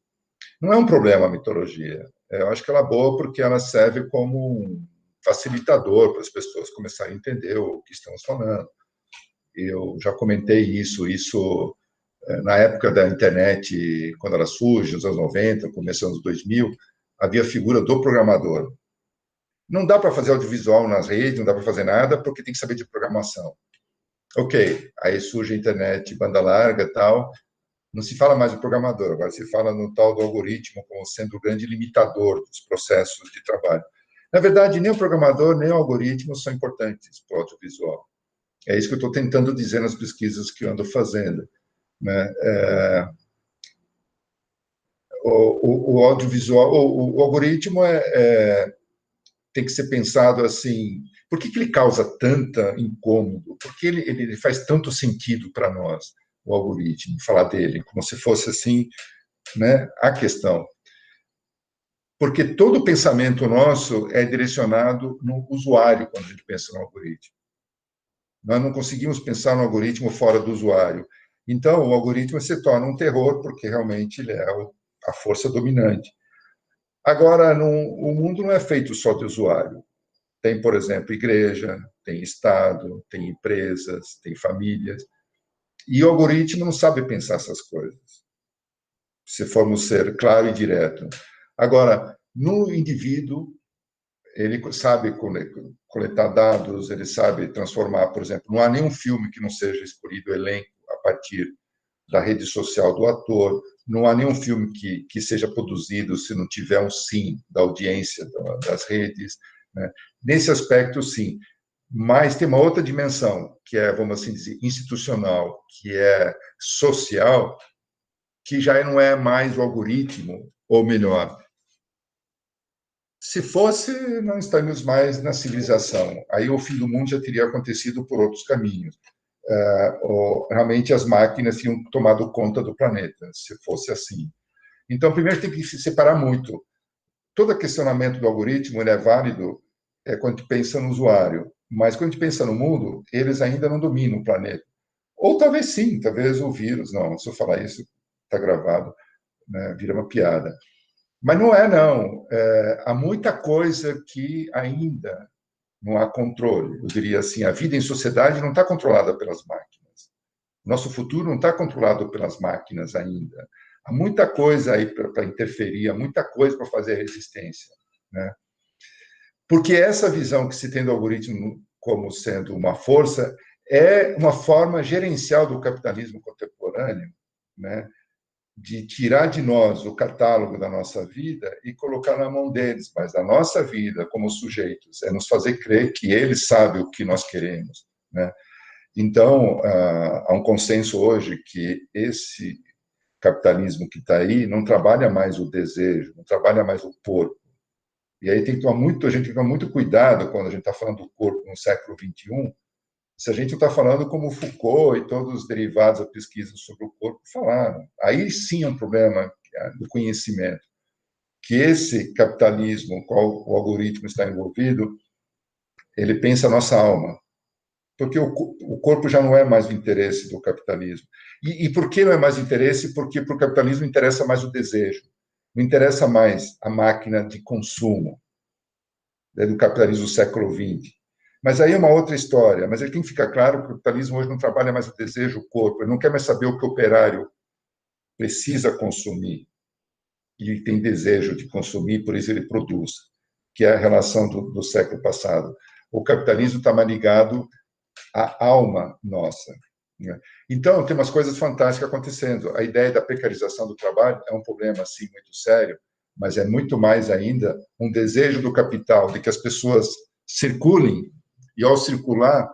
não é um problema a mitologia. Eu acho que ela é boa porque ela serve como um facilitador para as pessoas começarem a entender o que estamos falando. Eu já comentei isso na época da internet, quando ela surge, nos anos 90, começando nos 2000, havia a figura do programador. Não dá para fazer audiovisual nas redes, não dá para fazer nada, porque tem que saber de programação. Ok, aí surge a internet, banda larga e tal, não se fala mais do programador, agora se fala no tal do algoritmo como sendo o grande limitador dos processos de trabalho. Na verdade, nem o programador, nem o algoritmo são importantes para o audiovisual. É isso que eu estou tentando dizer nas pesquisas que eu ando fazendo, né? O audiovisual, o algoritmo tem que ser pensado assim, por que ele causa tanta incômodo? Por que ele faz tanto sentido para nós, o algoritmo, falar dele, como se fosse assim, né, a questão. Porque todo pensamento nosso é direcionado no usuário quando a gente pensa no algoritmo. Nós não conseguimos pensar no algoritmo fora do usuário. Então, o algoritmo se torna um terror, porque realmente ele é a força dominante. Agora, o mundo não é feito só de usuário. Tem, por exemplo, igreja, tem Estado, tem empresas, tem famílias. E o algoritmo não sabe pensar essas coisas, se formos ser claro e direto. Agora, no indivíduo, ele sabe coletar dados, ele sabe transformar, por exemplo, não há nenhum filme que não seja escolhido elenco a partir da rede social do ator, não há nenhum filme que seja produzido se não tiver um sim da audiência das redes, né? Nesse aspecto, sim. Mas tem uma outra dimensão, que é, vamos assim dizer, institucional, que é social, que já não é mais o algoritmo, ou melhor, se fosse, não estaríamos mais na civilização. Aí o fim do mundo já teria acontecido por outros caminhos. Realmente as máquinas tinham tomado conta do planeta, se fosse assim. Então, primeiro tem que se separar muito. Todo questionamento do algoritmo ele é válido quando a gente pensa no usuário, mas quando a gente pensa no mundo, eles ainda não dominam o planeta. Ou talvez sim, talvez o vírus, não, se eu falar isso, está gravado, né, vira uma piada. Mas não é, não. Há muita coisa que ainda não há controle. Eu diria assim, a vida em sociedade não está controlada pelas máquinas. Nosso futuro não está controlado pelas máquinas ainda. Há muita coisa aí para interferir, há muita coisa para fazer resistência, né? Porque essa visão que se tem do algoritmo como sendo uma força é uma forma gerencial do capitalismo contemporâneo, né? De tirar de nós o catálogo da nossa vida e colocar na mão deles, mas a nossa vida como sujeitos é nos fazer crer que eles sabem o que nós queremos, né? Então, há um consenso hoje que esse capitalismo que está aí não trabalha mais o desejo, não trabalha mais o corpo. E aí a gente tem que tomar muito cuidado quando a gente está falando do corpo no século XXI, Se a gente não está falando como Foucault e todos os derivados da pesquisa sobre o corpo falaram, aí sim é um problema do conhecimento, que esse capitalismo, com qual o algoritmo está envolvido, ele pensa a nossa alma, porque o corpo já não é mais o interesse do capitalismo. E por que não é mais interesse? Porque para o capitalismo interessa mais o desejo, não interessa mais a máquina de consumo, né, do capitalismo do século XX. Mas aí é uma outra história. Mas ele tem que ficar claro que o capitalismo hoje não trabalha mais o desejo, o corpo. Ele não quer mais saber o que o operário precisa consumir e tem desejo de consumir, por isso ele produz, que é a relação do século passado. O capitalismo está mais ligado à alma nossa, né? Então, tem umas coisas fantásticas acontecendo. A ideia da precarização do trabalho é um problema, assim, muito sério, mas é muito mais ainda um desejo do capital de que as pessoas circulem e, ao circular,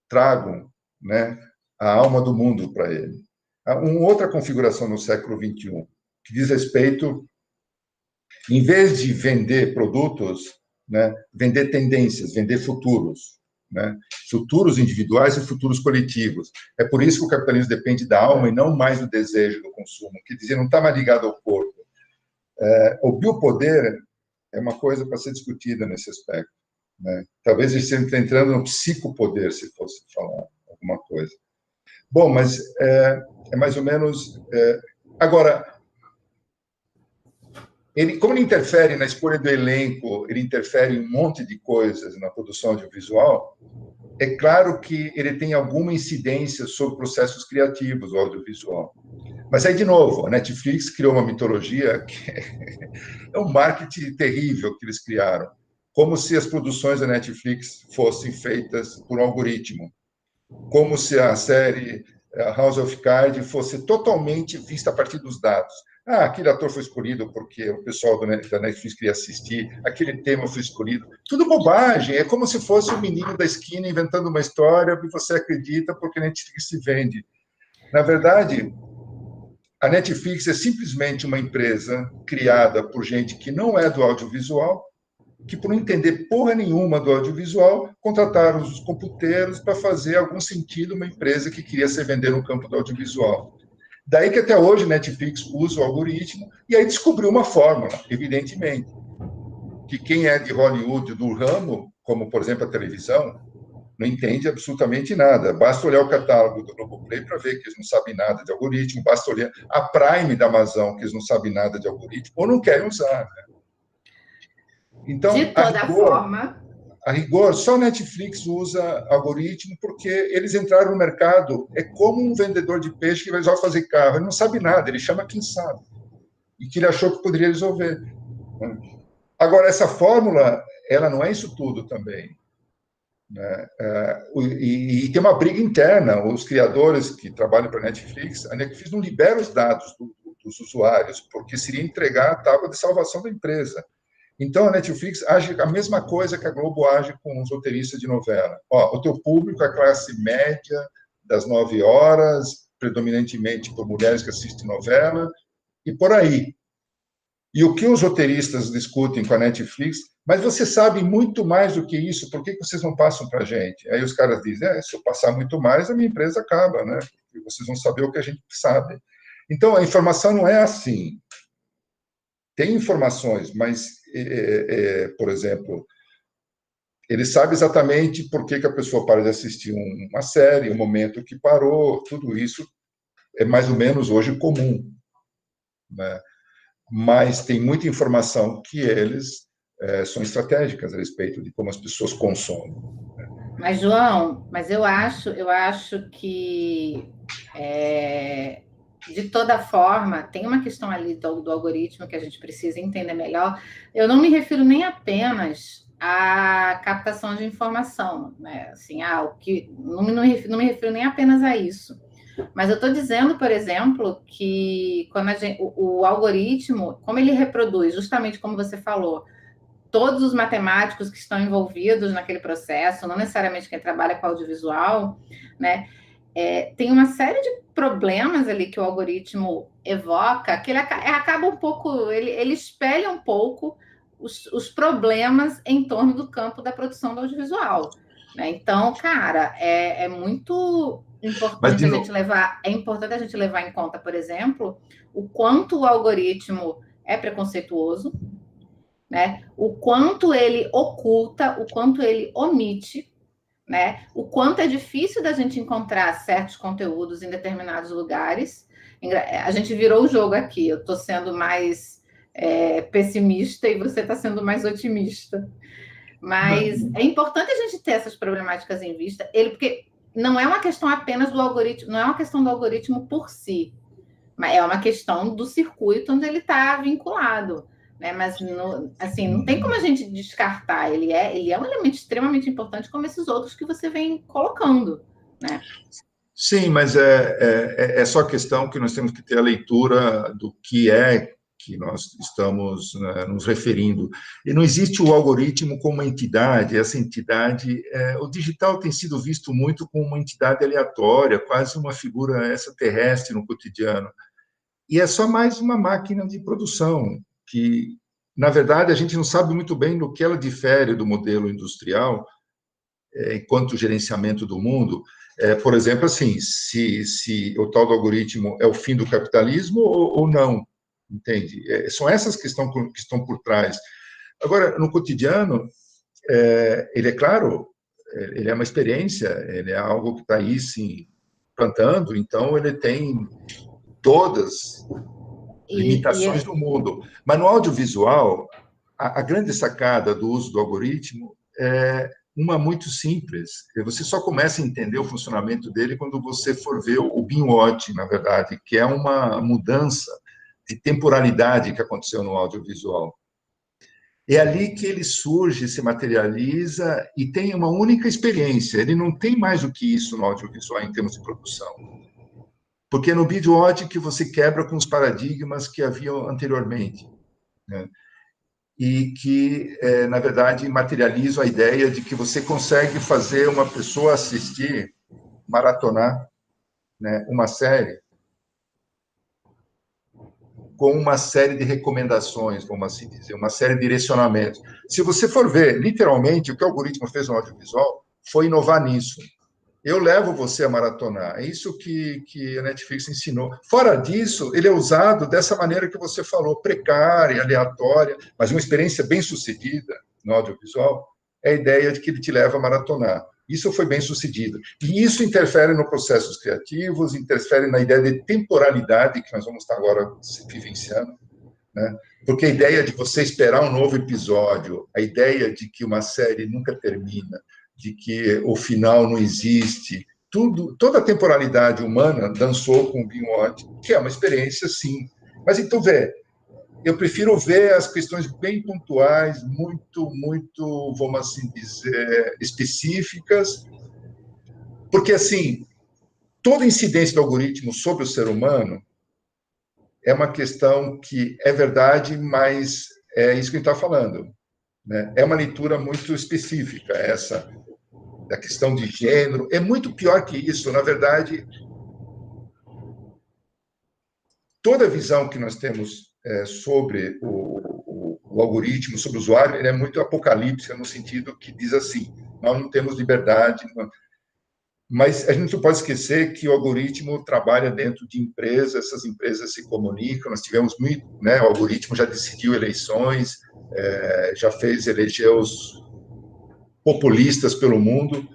tragam, né, a alma do mundo para ele. Há uma outra configuração no século XXI, que diz respeito, em vez de vender produtos, né, vender tendências, vender futuros, né, futuros individuais e futuros coletivos. É por isso que o capitalismo depende da alma e não mais do desejo do consumo, quer dizer, não está mais ligado ao corpo. O biopoder é uma coisa para ser discutida nesse aspecto, né? Talvez esteja entrando no psicopoder, se fosse falar alguma coisa. Bom, mas é mais ou menos... Agora, como ele interfere na escolha do elenco, ele interfere em um monte de coisas na produção audiovisual, é claro que ele tem alguma incidência sobre processos criativos do audiovisual. Mas aí, de novo, a Netflix criou uma mitologia que é um marketing terrível que eles criaram, como se as produções da Netflix fossem feitas por um algoritmo, como se a série House of Cards fosse totalmente vista a partir dos dados. Ah, aquele ator foi escolhido porque o pessoal da Netflix queria assistir, aquele tema foi escolhido. Tudo bobagem, é como se fosse um menino da esquina inventando uma história e você acredita porque a Netflix se vende. Na verdade, a Netflix é simplesmente uma empresa criada por gente que não é do audiovisual, que, por não entender porra nenhuma do audiovisual, contrataram os computeiros para fazer algum sentido uma empresa que queria se vender no campo do audiovisual. Daí que até hoje a Netflix usa o algoritmo e aí descobriu uma fórmula, evidentemente, que quem é de Hollywood do ramo, como, por exemplo, a televisão, não entende absolutamente nada. Basta olhar o catálogo do Globoplay para ver que eles não sabem nada de algoritmo, basta olhar a Prime da Amazon, que eles não sabem nada de algoritmo, ou não querem usar, né? Então, de toda forma, a rigor, só a Netflix usa algoritmo porque eles entraram no mercado. É como um vendedor de peixe que vai só fazer carro. Ele não sabe nada, ele chama quem sabe. E que ele achou que poderia resolver. Agora, essa fórmula, ela não é isso tudo também, né? E tem uma briga interna. Os criadores que trabalham para a Netflix não libera os dados dos usuários, porque seria entregar a tábua de salvação da empresa. Então, a Netflix age a mesma coisa que a Globo age com os roteiristas de novela. O teu público é a classe média das 9 horas, predominantemente por mulheres que assistem novela, e por aí. E o que os roteiristas discutem com a Netflix, mas você sabe muito mais do que isso, por que vocês não passam para a gente? Aí os caras dizem, se eu passar muito mais, a minha empresa acaba, né? Porque vocês vão saber o que a gente sabe. Então, a informação não é assim. Tem informações, mas, por exemplo, ele sabe exatamente por que a pessoa para de assistir uma série, o momento que parou, tudo isso é mais ou menos hoje comum, né? Mas tem muita informação que eles são estratégicas a respeito de como as pessoas consomem. Mas, João, eu acho que de toda forma, tem uma questão ali do algoritmo que a gente precisa entender melhor. Eu não me refiro nem apenas à captação de informação, né? Assim, não me refiro nem apenas a isso. Mas eu estou dizendo, por exemplo, que quando o algoritmo, como ele reproduz, justamente como você falou, todos os matemáticos que estão envolvidos naquele processo, não necessariamente quem trabalha com audiovisual, né? Tem uma série de problemas ali que o algoritmo evoca, que ele acaba um pouco, ele espelha um pouco os problemas em torno do campo da produção do audiovisual, né? Então, cara, é muito importante a gente levar em conta, por exemplo, o quanto o algoritmo é preconceituoso, né? O quanto ele oculta, o quanto ele omite, né? O quanto é difícil da gente encontrar certos conteúdos em determinados lugares. A gente virou o jogo aqui. Eu estou sendo mais pessimista e você está sendo mais otimista. Mas é importante a gente ter essas problemáticas em vista, porque não é uma questão apenas do algoritmo, não é uma questão do algoritmo por si, mas é uma questão do circuito onde ele está vinculado, né? Mas assim, não tem como a gente descartar, ele é um elemento extremamente importante, como esses outros que você vem colocando, né? Sim, mas é só questão que nós temos que ter a leitura do que nós estamos, né, nos referindo. E não existe o algoritmo como uma entidade, essa entidade... o digital tem sido visto muito como uma entidade aleatória, quase uma figura extraterrestre no cotidiano. E é só mais uma máquina de produção, que, na verdade, a gente não sabe muito bem do que ela difere do modelo industrial, enquanto gerenciamento do mundo. Por exemplo, assim, se o tal do algoritmo é o fim do capitalismo ou não. Entende? São essas que estão por trás. Agora, no cotidiano, ele é claro, ele é uma experiência, ele é algo que está aí, sim, plantando, então ele tem todas as limitações do mundo. Mas no audiovisual, a grande sacada do uso do algoritmo é uma muito simples. Você só começa a entender o funcionamento dele quando você for ver o binge-watching, na verdade, que é uma mudança de temporalidade que aconteceu no audiovisual. É ali que ele surge, se materializa e tem uma única experiência. Ele não tem mais do que isso no audiovisual em termos de produção. Porque é no binge-watching que você quebra com os paradigmas que haviam anteriormente, né? E que, na verdade, materializa a ideia de que você consegue fazer uma pessoa assistir, maratonar, né, uma série com uma série de recomendações, vamos assim dizer, uma série de direcionamentos. Se você for ver, literalmente, o que o algoritmo fez no audiovisual foi inovar nisso. Eu levo você a maratonar. É isso que a Netflix ensinou. Fora disso, ele é usado dessa maneira que você falou, precária, aleatória, mas uma experiência bem-sucedida no audiovisual é a ideia de que ele te leva a maratonar. Isso foi bem-sucedido. E isso interfere nos processos criativos, interfere na ideia de temporalidade que nós vamos estar agora vivenciando, né? Porque a ideia de você esperar um novo episódio, a ideia de que uma série nunca termina, de que o final não existe, toda a temporalidade humana dançou com o binge-watching, que é uma experiência, sim. Mas então, eu prefiro ver as questões bem pontuais, muito, vamos assim dizer, específicas, porque, assim, toda incidência do algoritmo sobre o ser humano é uma questão que é verdade, mas é isso que a gente está falando, né? É uma leitura muito específica, essa da questão de gênero. É muito pior que isso. Na verdade, toda a visão que nós temos sobre o algoritmo, sobre o usuário, ele é muito apocalíptica, no sentido que diz assim, nós não temos liberdade, mas a gente não pode esquecer que o algoritmo trabalha dentro de empresas, essas empresas se comunicam, nós tivemos muito, né, o algoritmo já decidiu eleições, já fez eleger os populistas pelo mundo,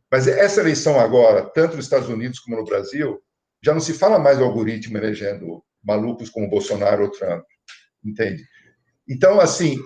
mas essa eleição agora, tanto nos Estados Unidos como no Brasil, já não se fala mais do algoritmo elegendo malucos como Bolsonaro ou Trump, entende? Então, assim,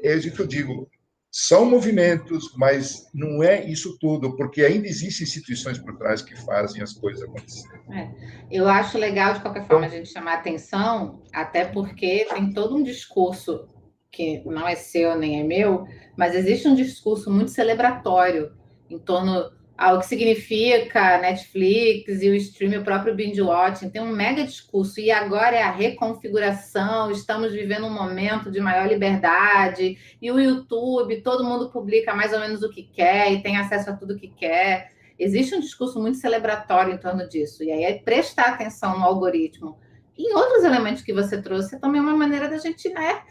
é isso que eu digo, são movimentos, mas não é isso tudo, porque ainda existem instituições por trás que fazem as coisas acontecerem. Eu acho legal, de qualquer forma, a gente chamar atenção, até porque tem todo um discurso que não é seu nem é meu, mas existe um discurso muito celebratório em torno ao que significa Netflix e o streaming, o próprio binge-watching, tem um mega discurso, e agora é a reconfiguração, estamos vivendo um momento de maior liberdade, e o YouTube, todo mundo publica mais ou menos o que quer, e tem acesso a tudo que quer. Existe um discurso muito celebratório em torno disso, e aí é prestar atenção no algoritmo. E outros elementos que você trouxe é também uma maneira da gente, né,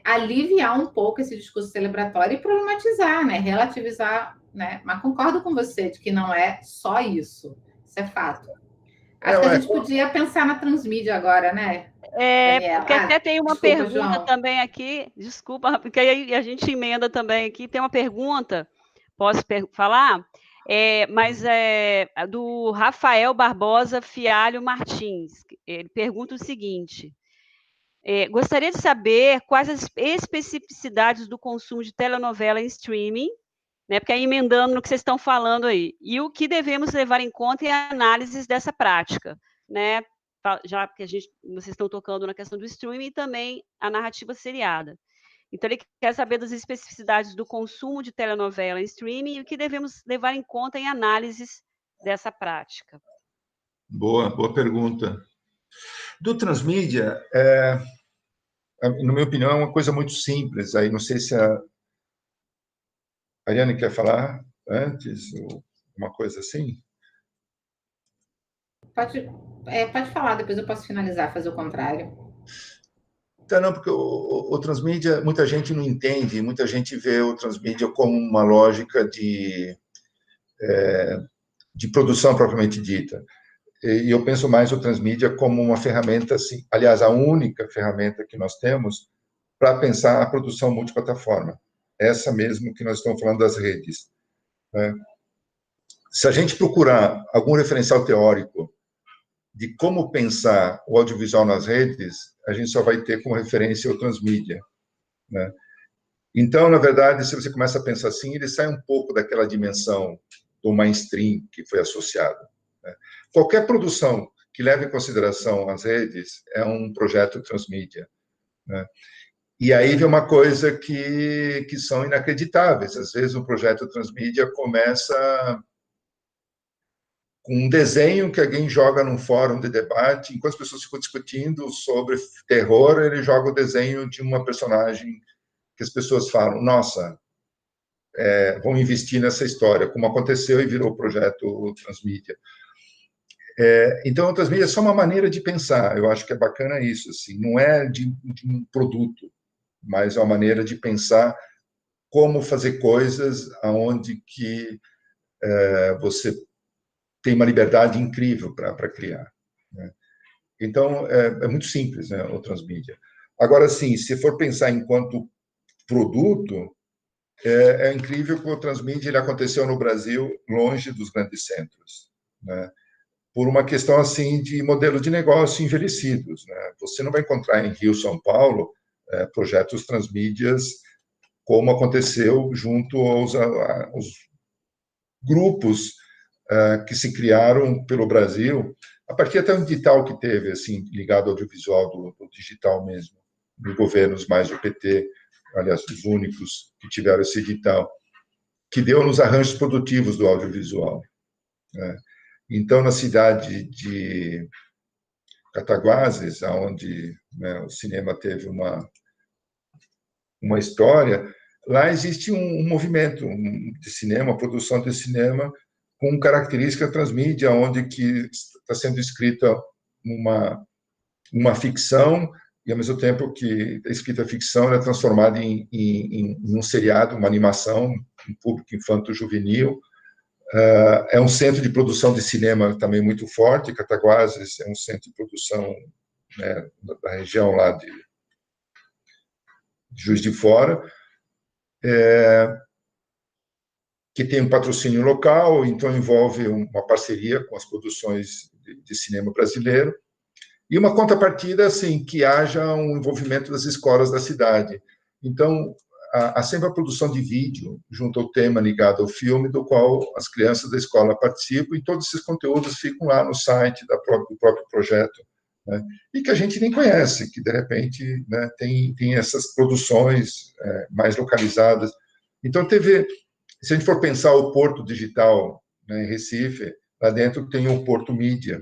aliviar um pouco esse discurso celebratório e problematizar, né, relativizar né? Mas concordo com você de que não é só isso. Isso é fato. Acho que a gente podia pensar na transmídia agora, né, Daniela? Porque até tem uma desculpa, pergunta João. também aqui, desculpa, porque aí a gente emenda também aqui, tem uma pergunta, posso falar? Mas é do Rafael Barbosa Fialho Martins. Ele pergunta o seguinte: gostaria de saber quais as especificidades do consumo de telenovela em streaming, né, porque aí emendando no que vocês estão falando aí, e o que devemos levar em conta em análises dessa prática, né, já que vocês estão tocando na questão do streaming e também a narrativa seriada. Então, ele quer saber das especificidades do consumo de telenovela em streaming e o que devemos levar em conta em análises dessa prática. Boa pergunta. Do transmídia, na minha opinião, é uma coisa muito simples. Aí não sei se a Ariane quer falar antes, ou uma coisa assim. Pode falar, depois eu posso finalizar, fazer o contrário. Então, não, porque o transmídia, muita gente não entende, muita gente vê o transmídia como uma lógica de produção propriamente dita. E eu penso mais o transmídia como uma ferramenta, assim, aliás, a única ferramenta que nós temos para pensar a produção multiplataforma. Essa mesmo que nós estamos falando das redes. Né? Se a gente procurar algum referencial teórico de como pensar o audiovisual nas redes, a gente só vai ter como referência o transmídia. Né? Então, na verdade, se você começa a pensar assim, ele sai um pouco daquela dimensão do mainstream que foi associado. Né? Qualquer produção que leve em consideração as redes é um projeto transmídia. Né? E aí vem uma coisa que são inacreditáveis. Às vezes, um projeto transmídia começa com um desenho que alguém joga num fórum de debate, enquanto as pessoas ficam discutindo sobre terror, ele joga o desenho de uma personagem que as pessoas falam, nossa, vão investir nessa história, como aconteceu e virou o projeto Transmídia. Então, o Transmídia é só uma maneira de pensar, eu acho que é bacana isso, assim, não é de um produto, mas é uma maneira de pensar como fazer coisas aonde que você tem uma liberdade incrível para criar. Né? Então, é muito simples, né, o transmídia. Agora, sim, se for pensar enquanto produto, é incrível que o transmídia ele aconteceu no Brasil longe dos grandes centros, né? Por uma questão assim de modelo de negócio envelhecidos. Né? Você não vai encontrar em Rio, São Paulo, projetos transmídias como aconteceu junto aos grupos que se criaram pelo Brasil, a partir até do digital que teve, assim, ligado ao audiovisual do digital mesmo, dos governos mais do PT, aliás, os únicos que tiveram esse digital, que deu nos arranjos produtivos do audiovisual. Né? Então, na cidade de Cataguases, onde, né, o cinema teve uma história, lá existe um movimento de cinema, produção de cinema, com característica transmídia, onde que está sendo escrita uma ficção e, ao mesmo tempo que a escrita ficção é transformada em um seriado, uma animação, um público infanto-juvenil. É um centro de produção de cinema também muito forte. Cataguases é um centro de produção, né, da região lá de Juiz de Fora, que tem um patrocínio local, então envolve uma parceria com as produções de cinema brasileiro, e uma contrapartida, assim, que haja um envolvimento das escolas da cidade. Então, há sempre a produção de vídeo junto ao tema ligado ao filme, do qual as crianças da escola participam, e todos esses conteúdos ficam lá no site do próprio projeto, né? E que a gente nem conhece, que, de repente, né, tem essas produções mais localizadas. Então, se a gente for pensar o Porto Digital, né, em Recife, lá dentro tem o Porto Mídia,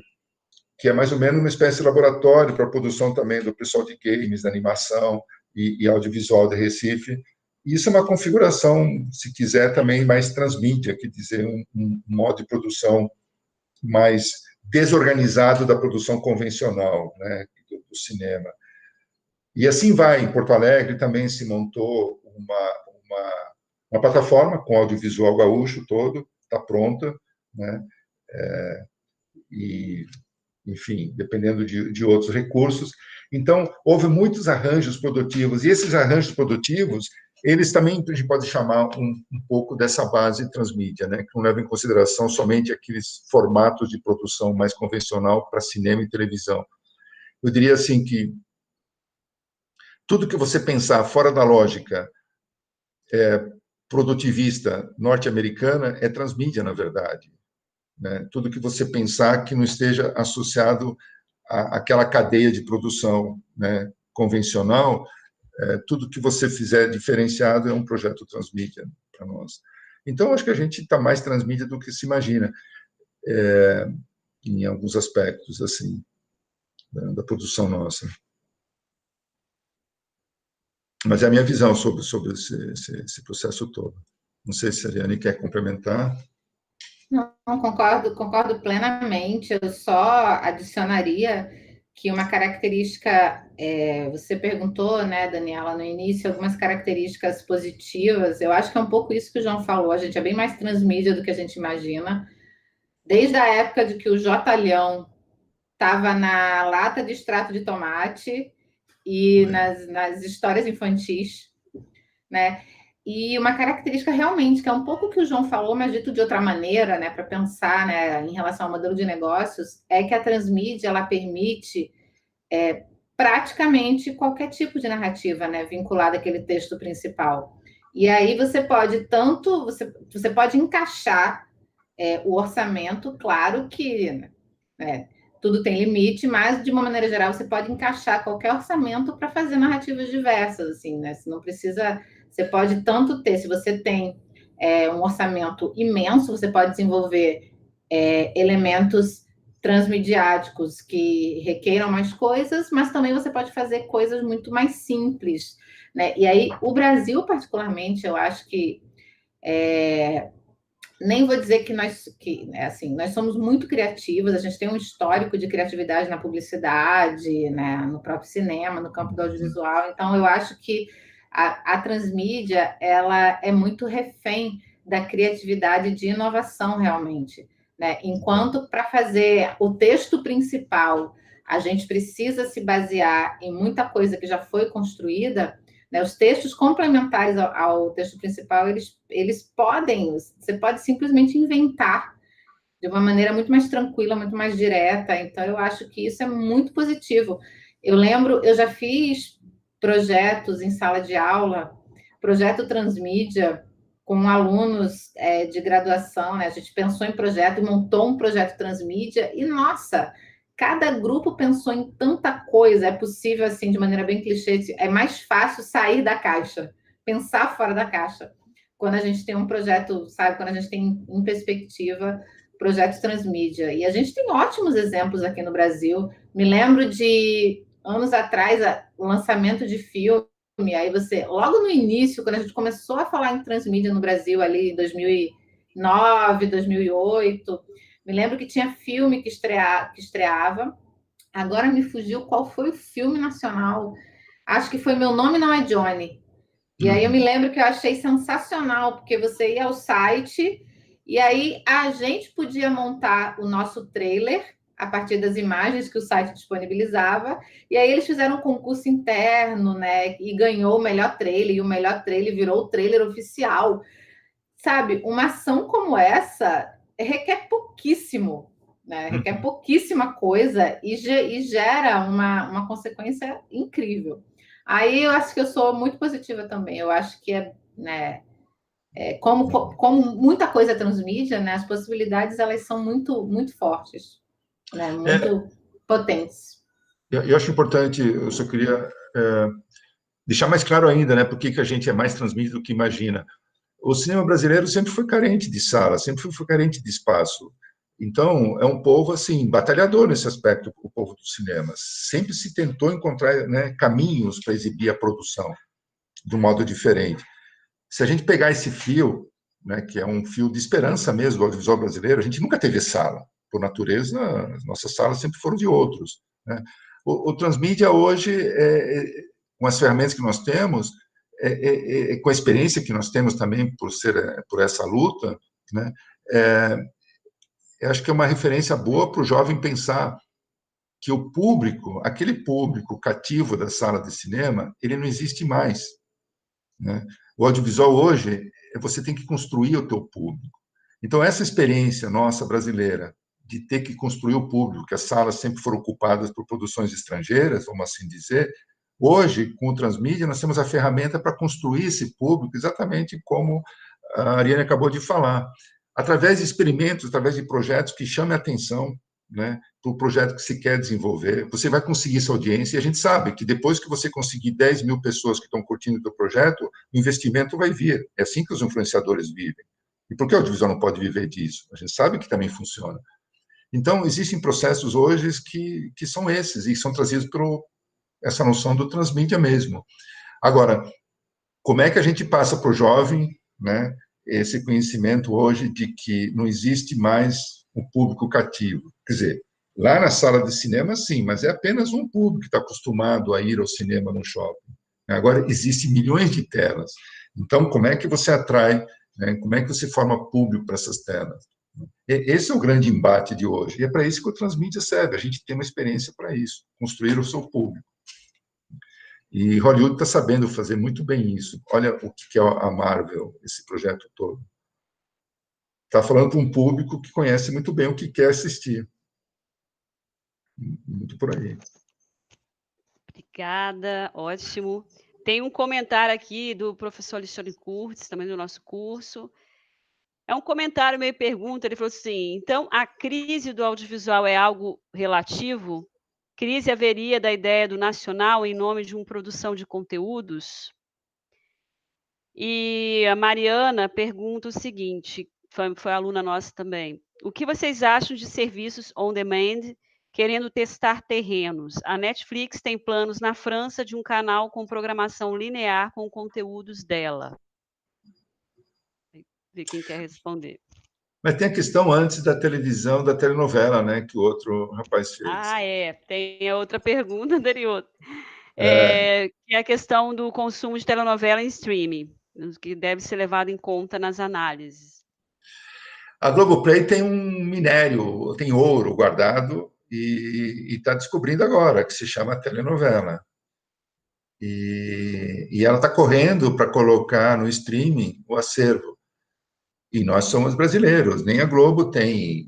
que é mais ou menos uma espécie de laboratório para a produção também do pessoal de games, da animação e audiovisual de Recife. E isso é uma configuração, se quiser, também mais transmídia, quer dizer, um modo de produção mais desorganizado da produção convencional, né, do cinema. E assim vai. Em Porto Alegre também se montou uma uma plataforma com audiovisual gaúcho todo, está pronta, né? E, enfim, dependendo de outros recursos. Então, houve muitos arranjos produtivos, e esses arranjos produtivos, eles também a gente pode chamar um pouco dessa base transmídia, né? Que não leva em consideração somente aqueles formatos de produção mais convencional para cinema e televisão. Eu diria assim que tudo que você pensar fora da lógica produtivista norte-americana é transmídia, na verdade. Né? Tudo que você pensar que não esteja associado àquela cadeia de produção, né, convencional, tudo que você fizer diferenciado é um projeto transmídia para nós. Então, acho que a gente está mais transmídia do que se imagina, em alguns aspectos assim da produção nossa. Mas é a minha visão sobre esse processo todo. Não sei se a Ariane quer complementar. Não, concordo plenamente. Eu só adicionaria que uma característica, você perguntou, né, Daniela, no início, algumas características positivas. Eu acho que é um pouco isso que o João falou. A gente é bem mais transmídia do que a gente imagina. Desde a época de que o J-Leão estava na lata de extrato de tomate e nas histórias infantis, né? E uma característica realmente, que é um pouco o que o João falou, mas dito de outra maneira, né, para pensar, né, em relação ao modelo de negócios, é que a transmídia, ela permite praticamente qualquer tipo de narrativa, né, vinculada àquele texto principal. E aí você pode você pode encaixar o orçamento, claro que, né, tudo tem limite, mas de uma maneira geral você pode encaixar qualquer orçamento para fazer narrativas diversas, assim, né? Você não precisa, você pode tanto ter, se você tem um orçamento imenso, você pode desenvolver elementos transmediáticos que requeiram mais coisas, mas também você pode fazer coisas muito mais simples, né? E aí o Brasil particularmente, eu acho que nem vou dizer que nós somos muito criativos, a gente tem um histórico de criatividade na publicidade, né, no próprio cinema, no campo do audiovisual, então eu acho que a transmídia, ela é muito refém da criatividade de inovação, realmente, né? Enquanto para fazer o texto principal, a gente precisa se basear em muita coisa que já foi construída, né? Os textos complementares ao texto principal, eles podem, você pode simplesmente inventar de uma maneira muito mais tranquila, muito mais direta. Então, eu acho que isso é muito positivo. Eu lembro, eu já fiz projetos em sala de aula, projeto transmídia, com alunos de graduação, né? A gente pensou em projeto e montou um projeto transmídia, e, nossa, cada grupo pensou em tanta coisa. É possível, assim, de maneira bem clichê, é mais fácil sair da caixa, pensar fora da caixa, quando a gente tem um projeto, sabe, quando a gente tem em perspectiva projetos transmídia. E a gente tem ótimos exemplos aqui no Brasil. Me lembro de, anos atrás, o lançamento de filme, aí você, logo no início, quando a gente começou a falar em transmídia no Brasil, ali em 2009, 2008, me lembro que tinha filme que estreava. Agora me fugiu qual foi o filme nacional. Acho que foi Meu Nome Não é Johnny. E aí eu me lembro que eu achei sensacional, porque você ia ao site e aí a gente podia montar o nosso trailer a partir das imagens que o site disponibilizava, e aí eles fizeram um concurso interno, né, e ganhou o melhor trailer, e o melhor trailer virou o trailer oficial. Sabe, uma ação como essa requer pouquíssimo, né? Requer pouquíssima coisa e gera uma consequência incrível. Aí eu acho que eu sou muito positiva também. Eu acho que né, como muita coisa é transmídia, né? As possibilidades elas são muito, muito fortes, né? Muito potentes. Eu acho importante, eu só queria deixar mais claro ainda, né? Por que a gente é mais transmídia do que imagina. O cinema brasileiro sempre foi carente de sala, sempre foi carente de espaço. Então, é um povo assim batalhador nesse aspecto, o povo do cinema. Sempre se tentou encontrar, né, caminhos para exibir a produção de um modo diferente. Se a gente pegar esse fio, né, que é um fio de esperança mesmo do audiovisual brasileiro, a gente nunca teve sala. Por natureza, as nossas salas sempre foram de outros, né? O transmídia hoje, com as ferramentas que nós temos, com a experiência que nós temos também por essa luta, né, eu acho que é uma referência boa para o jovem pensar que o público, aquele público cativo da sala de cinema, ele não existe mais, né? O audiovisual hoje, você tem que construir o teu público. Então, essa experiência nossa brasileira de ter que construir o público, que as salas sempre foram ocupadas por produções estrangeiras, vamos assim dizer, hoje, com o Transmídia, nós temos a ferramenta para construir esse público, exatamente como a Ariane acabou de falar, através de experimentos, através de projetos que chamem a atenção, né, para o projeto que se quer desenvolver. Você vai conseguir essa audiência, e a gente sabe que depois que você conseguir 10 mil pessoas que estão curtindo o teu projeto, o investimento vai vir. É assim que os influenciadores vivem. E por que o audiovisual não pode viver disso? A gente sabe que também funciona. Então, existem processos hoje que são esses, e são trazidos por essa noção do transmídia mesmo. Agora, como é que a gente passa para o jovem, né, esse conhecimento hoje de que não existe mais um público cativo? Quer dizer, lá na sala de cinema, sim, mas é apenas um público que está acostumado a ir ao cinema no shopping. Agora, existem milhões de telas. Então, como é que você atrai, né, como é que você forma público para essas telas? Esse é o grande embate de hoje. E é para isso que o Transmídia serve. A gente tem uma experiência para isso, construir o seu público. E Hollywood está sabendo fazer muito bem isso. Olha o que é a Marvel, esse projeto todo. Está falando para um público que conhece muito bem o que quer assistir. Muito por aí. Obrigada, ótimo. Tem um comentário aqui do professor Alexandre Curtis, também do nosso curso. É um comentário meio pergunta, ele falou assim, então a crise do audiovisual é algo relativo? Crise haveria da ideia do nacional em nome de uma produção de conteúdos? E a Mariana pergunta o seguinte, foi aluna nossa também, o que vocês acham de serviços on demand querendo testar terrenos? A Netflix tem planos na França de um canal com programação linear com conteúdos dela. Ver quem quer responder. Mas tem a questão antes da televisão, da telenovela, né, que o outro rapaz fez. Ah, tem a outra pergunta anterior. Que é a questão do consumo de telenovela em streaming, que deve ser levado em conta nas análises. A Globoplay tem um minério, tem ouro guardado e está descobrindo agora, que se chama telenovela. E ela está correndo para colocar no streaming o acervo. E nós somos brasileiros, nem a Globo tem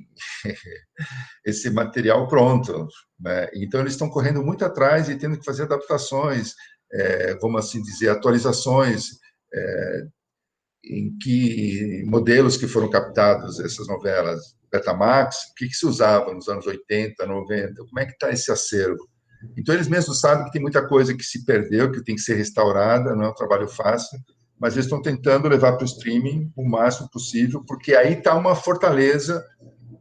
esse material pronto, né? Então, eles estão correndo muito atrás e tendo que fazer adaptações, vamos assim dizer, atualizações, em que modelos que foram captados, essas novelas Betamax, o que se usava nos anos 80, 90, como é que está esse acervo? Então, eles mesmos sabem que tem muita coisa que se perdeu, que tem que ser restaurada, não é um trabalho fácil, mas eles estão tentando levar para o streaming o máximo possível, porque aí está uma fortaleza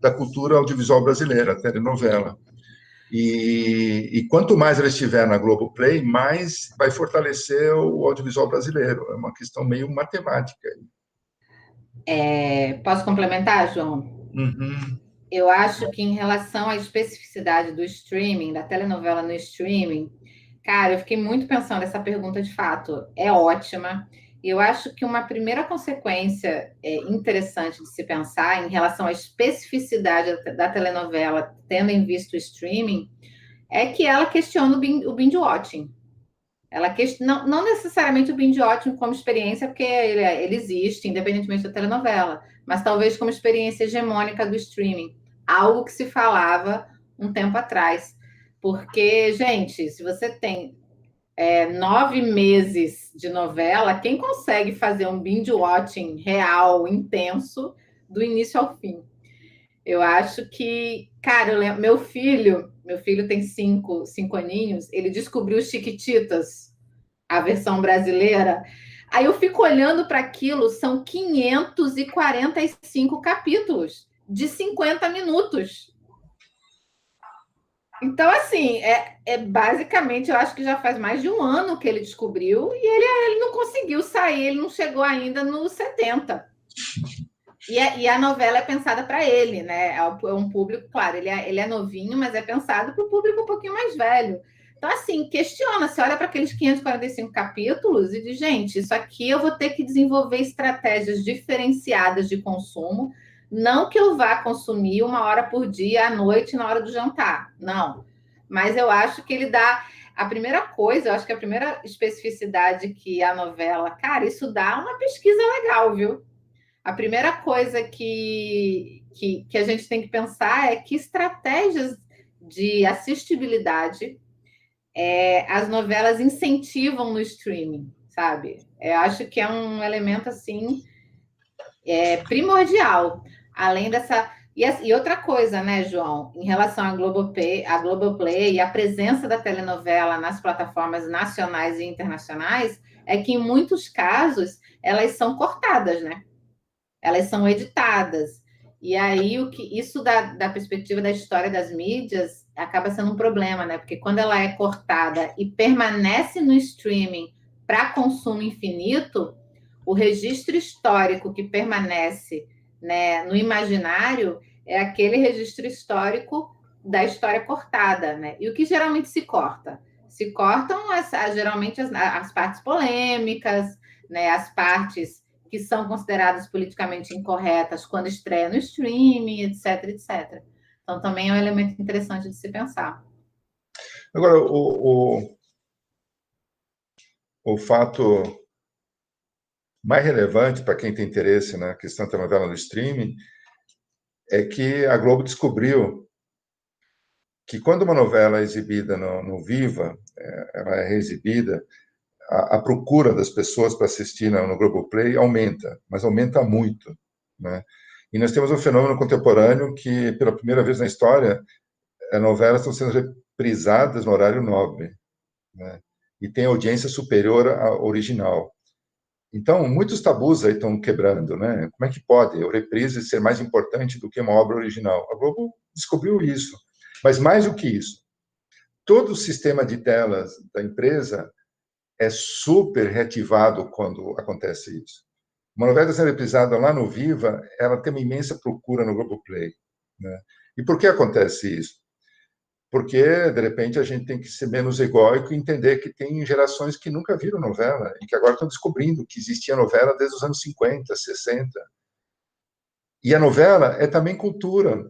da cultura audiovisual brasileira, a telenovela. E quanto mais ela estiver na Globoplay, mais vai fortalecer o audiovisual brasileiro. É uma questão meio matemática. Posso complementar, João? Uhum. Eu acho que em relação à especificidade do streaming, da telenovela no streaming, cara, eu fiquei muito pensando nessa pergunta de fato. É ótima. E eu acho que uma primeira consequência interessante de se pensar em relação à especificidade da telenovela, tendo em vista o streaming, é que ela questiona o binge-watching. Ela não necessariamente o binge-watching como experiência, porque ele existe, independentemente da telenovela, mas talvez como experiência hegemônica do streaming. Algo que se falava um tempo atrás. Porque, gente, se você tem 9 meses de novela, quem consegue fazer um binge-watching real, intenso, do início ao fim? Eu acho que, cara, eu lembro, meu filho tem 5 aninhos, ele descobriu Chiquititas, a versão brasileira. Aí eu fico olhando para aquilo, são 545 capítulos de 50 minutos. Então, assim, basicamente, eu acho que já faz mais de um ano que ele descobriu e ele não conseguiu sair, ele não chegou ainda nos 70. E a novela é pensada para ele, né? É um público, claro, ele é novinho, mas é pensado para o público um pouquinho mais velho. Então, assim, questiona, você olha para aqueles 545 capítulos e diz, gente, isso aqui eu vou ter que desenvolver estratégias diferenciadas de consumo, não que eu vá consumir 1 hora por dia, à noite, na hora do jantar, não. Mas eu acho que ele dá... A primeira coisa, eu acho que a primeira especificidade que a novela... Cara, isso dá uma pesquisa legal, viu? A primeira coisa que a gente tem que pensar é que estratégias de assistibilidade as novelas incentivam no streaming, sabe? Eu acho que é um elemento, assim, primordial. Além dessa... E outra coisa, né, João? Em relação à Globoplay e a presença da telenovela nas plataformas nacionais e internacionais, é que, em muitos casos, elas são cortadas, né? Elas são editadas. E aí, isso da perspectiva da história das mídias acaba sendo um problema, né? Porque quando ela é cortada e permanece no streaming para consumo infinito, o registro histórico que permanece, né, no imaginário é aquele registro histórico da história cortada, né? E o que geralmente se corta? Se cortam geralmente as partes polêmicas, né, as partes que são consideradas politicamente incorretas quando estreia no streaming, etc, etc. Então, também é um elemento interessante de se pensar. Agora, o fato mais relevante para quem tem interesse na questão da novela no streaming é que a Globo descobriu que quando uma novela é exibida no Viva, ela é reexibida, a procura das pessoas para assistir no Globoplay aumenta, mas aumenta muito, né? E nós temos um fenômeno contemporâneo que, pela primeira vez na história, as novelas estão sendo reprisadas no horário nobre, né? E tem audiência superior à original. Então, muitos tabus aí estão quebrando, né? Como é que pode o reprise ser mais importante do que uma obra original? A Globo descobriu isso. Mas mais do que isso, todo o sistema de telas da empresa é super reativado quando acontece isso. Uma novela sendo reprisada lá no Viva, ela tem uma imensa procura no Globoplay, né? E por que acontece isso? Porque, de repente, a gente tem que ser menos egóico e entender que tem gerações que nunca viram novela e que agora estão descobrindo que existia novela desde os anos 50, 60. E a novela é também cultura,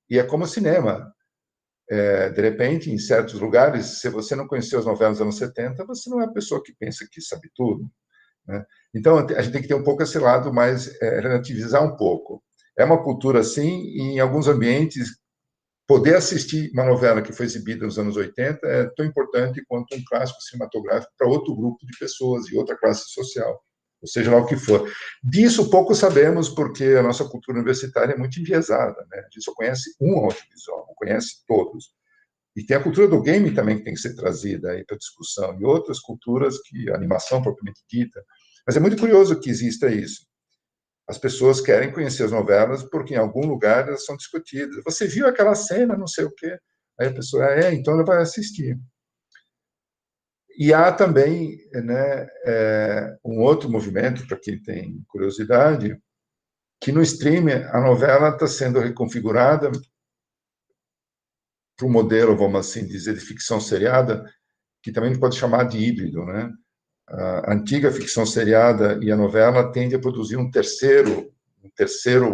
e é como cinema. De repente, em certos lugares, se você não conheceu as novelas dos anos 70, você não é a pessoa que pensa que sabe tudo, né? Então, a gente tem que ter um pouco esse lado mais, relativizar um pouco. É uma cultura, sim, e em alguns ambientes, poder assistir uma novela que foi exibida nos anos 80 é tão importante quanto um clássico cinematográfico para outro grupo de pessoas e outra classe social, ou seja lá o que for. Disso pouco sabemos, porque a nossa cultura universitária é muito enviesada, né? A gente só conhece um audiovisual, não conhece todos. E tem a cultura do game também que tem que ser trazida aí para discussão, e outras culturas que a animação propriamente dita. Mas é muito curioso que exista isso. As pessoas querem conhecer as novelas porque em algum lugar elas são discutidas. Você viu aquela cena, não sei o quê. Aí a pessoa, então ela vai assistir. E há também, né, um outro movimento, para quem tem curiosidade, que no streaming a novela está sendo reconfigurada para um modelo, vamos assim dizer, de ficção seriada, que também pode chamar de híbrido, né? A antiga ficção seriada e a novela tende a produzir um terceiro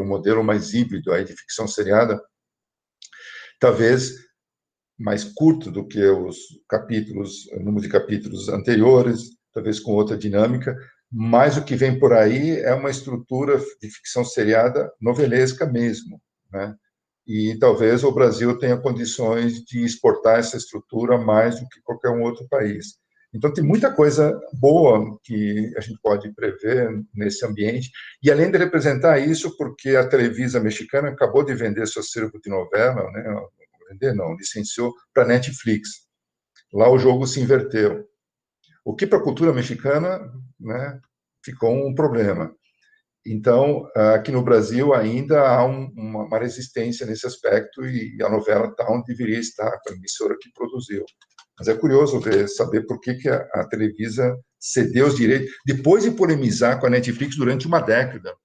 modelo mais híbrido aí de ficção seriada, talvez mais curto do que os capítulos, o número de capítulos anteriores, talvez com outra dinâmica, mas o que vem por aí é uma estrutura de ficção seriada novelesca mesmo, né? E talvez o Brasil tenha condições de exportar essa estrutura mais do que qualquer um outro país. Então, tem muita coisa boa que a gente pode prever nesse ambiente. E, além de representar isso, porque a Televisa mexicana acabou de vender seu acervo de novela, né? Vender não, licenciou para a Netflix. Lá o jogo se inverteu. O que para a cultura mexicana, né, ficou um problema. Então, aqui no Brasil ainda há uma resistência nesse aspecto e a novela está onde deveria estar, com a emissora que produziu. Mas é curioso saber por que a Televisa cedeu os direitos, depois de polemizar com a Netflix durante uma década,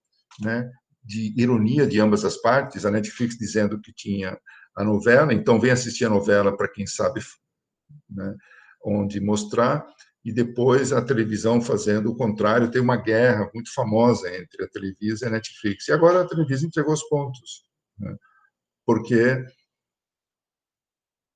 né, de ironia de ambas as partes, a Netflix dizendo que tinha a novela, então vem assistir a novela para quem sabe né, onde mostrar, e depois a televisão fazendo o contrário. Tem uma guerra muito famosa entre a Televisa e a Netflix. E agora a Televisa entregou os pontos, né, porque,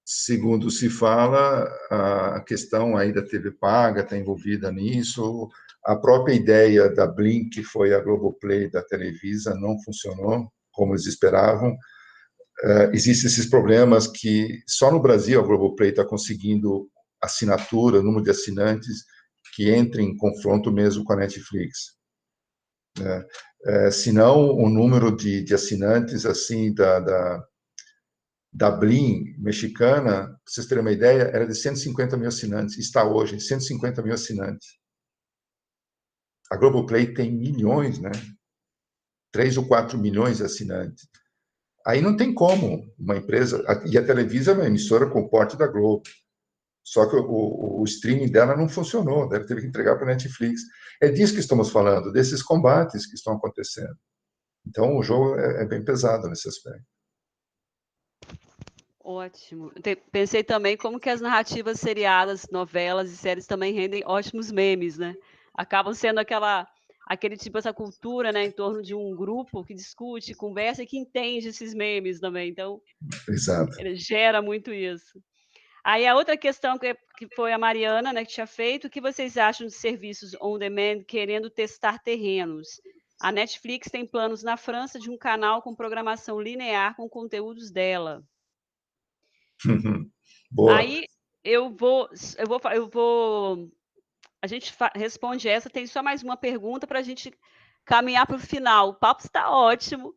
segundo se fala, a questão aí da TV paga está envolvida nisso. A própria ideia da Blink, que foi a Globoplay da Televisa, não funcionou como eles esperavam. Existem esses problemas que só no Brasil a Globoplay está conseguindo assinatura, número de assinantes que entrem em confronto mesmo com a Netflix. Se não, o número de assinantes assim da Blim mexicana, para vocês terem uma ideia, era de 150 mil assinantes, está hoje em 150 mil assinantes. A Globoplay tem milhões, né? 3 ou 4 milhões de assinantes. Aí não tem como uma empresa... E a Televisa é uma emissora com o porte da Globo. Só que o streaming dela não funcionou, deve ter que entregar para a Netflix. É disso que estamos falando, desses combates que estão acontecendo. Então, o jogo é bem pesado nesse aspecto. Ótimo. Pensei também como que as narrativas seriadas, novelas e séries também rendem ótimos memes, né? Acabam sendo aquele tipo, essa cultura, né, em torno de um grupo que discute, conversa e que entende esses memes também. Então, Exato. ele gera muito isso. Aí a outra questão que foi a Mariana, né, que tinha feito, o que vocês acham de serviços on demand querendo testar terrenos? A Netflix tem planos na França de um canal com programação linear com conteúdos dela. Boa. Aí a gente responde essa, tem só mais uma pergunta para a gente caminhar para o final. O papo está ótimo,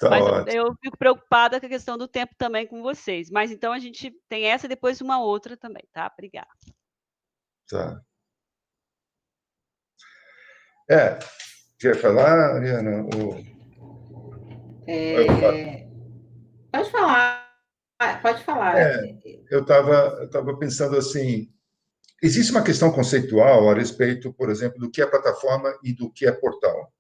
Tá mas ótimo. eu fico preocupada com a questão do tempo também com vocês. Mas então a gente tem essa e depois uma outra também, tá? Obrigada. Tá. Quer falar, Ariana? Pode falar, pode falar. Eu estava pensando assim, existe uma questão conceitual a respeito, por exemplo, do que é plataforma e do que é portal.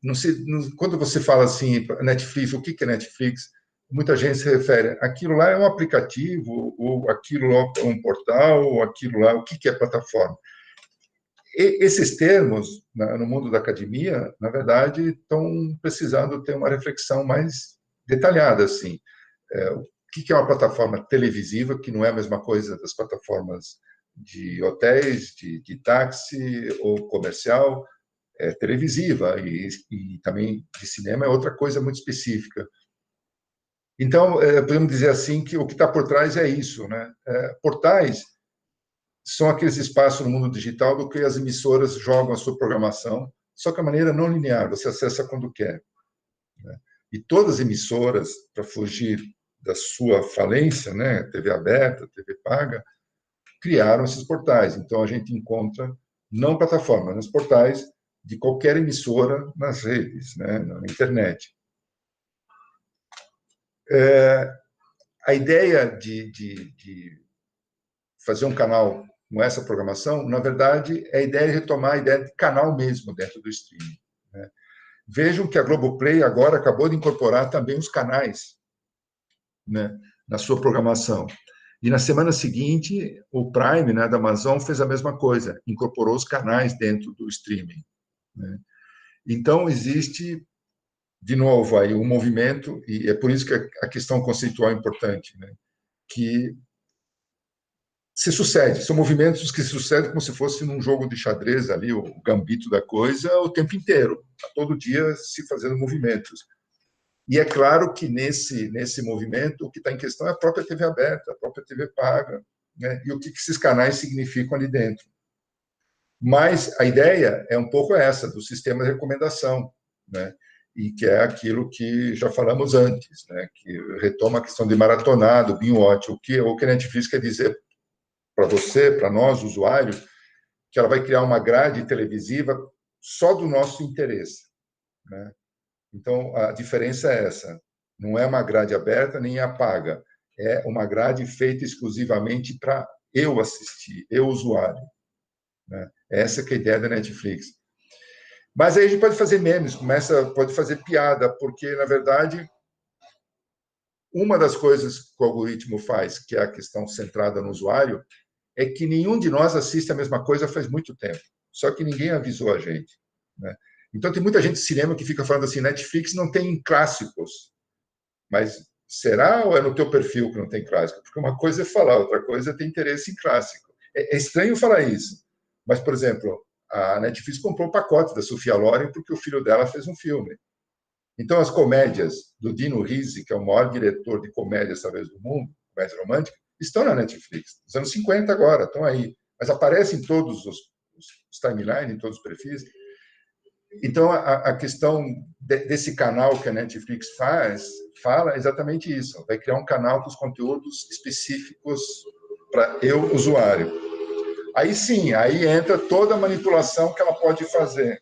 Não sei, quando você fala assim, Netflix, o que é Netflix? Muita gente se refere, aquilo lá é um aplicativo, ou aquilo lá é um portal, ou aquilo lá, o que é plataforma? Esses termos, no mundo da academia, na verdade, estão precisando ter uma reflexão mais detalhada, assim. O que é uma plataforma televisiva, que não é a mesma coisa das plataformas de hotéis, de táxi ou comercial, televisiva, e também de cinema é outra coisa muito específica. Então, podemos dizer assim que o que está por trás é isso, né? Portais são aqueles espaços no mundo digital do que as emissoras jogam a sua programação, só que a maneira não linear, você acessa quando quer, né? E todas as emissoras, para fugir da sua falência, né, TV aberta, TV paga, criaram esses portais. Então, a gente encontra, não plataformas, mas portais de qualquer emissora nas redes, né, na internet. A ideia de fazer um canal com essa programação, na verdade, é a ideia de retomar a ideia de canal mesmo dentro do streaming, né? Vejam que a Globoplay agora acabou de incorporar também os canais, né, na sua programação. E na semana seguinte, o Prime, né, da Amazon, fez a mesma coisa, incorporou os canais dentro do streaming, né? Então, existe, de novo, aí um movimento, e é por isso que a questão conceitual é importante, né, que se sucede, são movimentos que se sucedem como se fosse num jogo de xadrez ali, o gambito da coisa, o tempo inteiro, todo dia se fazendo movimentos. E é claro que nesse movimento o que está em questão é a própria TV aberta, a própria TV paga, né? E o que esses canais significam ali dentro. Mas a ideia é um pouco essa, do sistema de recomendação, né? E que é aquilo que já falamos antes, né? Que retoma a questão de maratonar, do binge-watch, o que a Netflix quer dizer para você, para nós, usuários, que ela vai criar uma grade televisiva só do nosso interesse, né? Então, a diferença é essa. Não é uma grade aberta nem apaga. É uma grade feita exclusivamente para eu assistir, eu usuário, né? Essa que é a ideia da Netflix. Mas aí a gente pode fazer memes, pode fazer piada, porque, na verdade, uma das coisas que o algoritmo faz, que é a questão centrada no usuário, é que nenhum de nós assiste a mesma coisa faz muito tempo. Só que ninguém avisou a gente, né? Então, tem muita gente de cinema que fica falando assim, Netflix não tem clássicos. Mas será ou é no teu perfil que não tem clássico? Porque uma coisa é falar, outra coisa é ter interesse em clássico. É estranho falar isso. Mas, por exemplo, a Netflix comprou o pacote da Sofia Loren porque o filho dela fez um filme. Então, as comédias do Dino Risi, que é o maior diretor de comédias, talvez, do mundo, comédia romântica, estão na Netflix. Os anos 50 agora, estão aí. Mas aparecem em todos os timelines, em todos os perfis. Então, a questão desse canal que a Netflix fala exatamente isso. Vai criar um canal com os conteúdos específicos para eu, usuário. Aí sim, aí entra toda a manipulação que ela pode fazer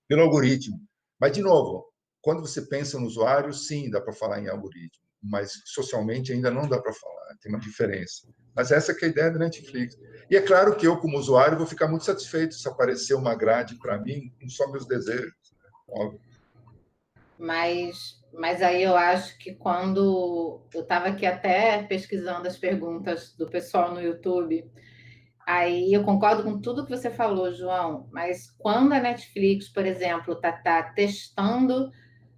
pelo algoritmo. Mas, de novo, quando você pensa no usuário, sim, dá para falar em algoritmo. Mas, socialmente, ainda não dá para falar. Tem uma diferença. Mas essa que é a ideia da Netflix. E é claro que eu, como usuário, vou ficar muito satisfeito se aparecer uma grade para mim com só meus desejos. Óbvio. Mas aí eu acho que quando eu estava aqui até pesquisando as perguntas do pessoal no YouTube, aí eu concordo com tudo que você falou, João, mas quando a Netflix, por exemplo, está testando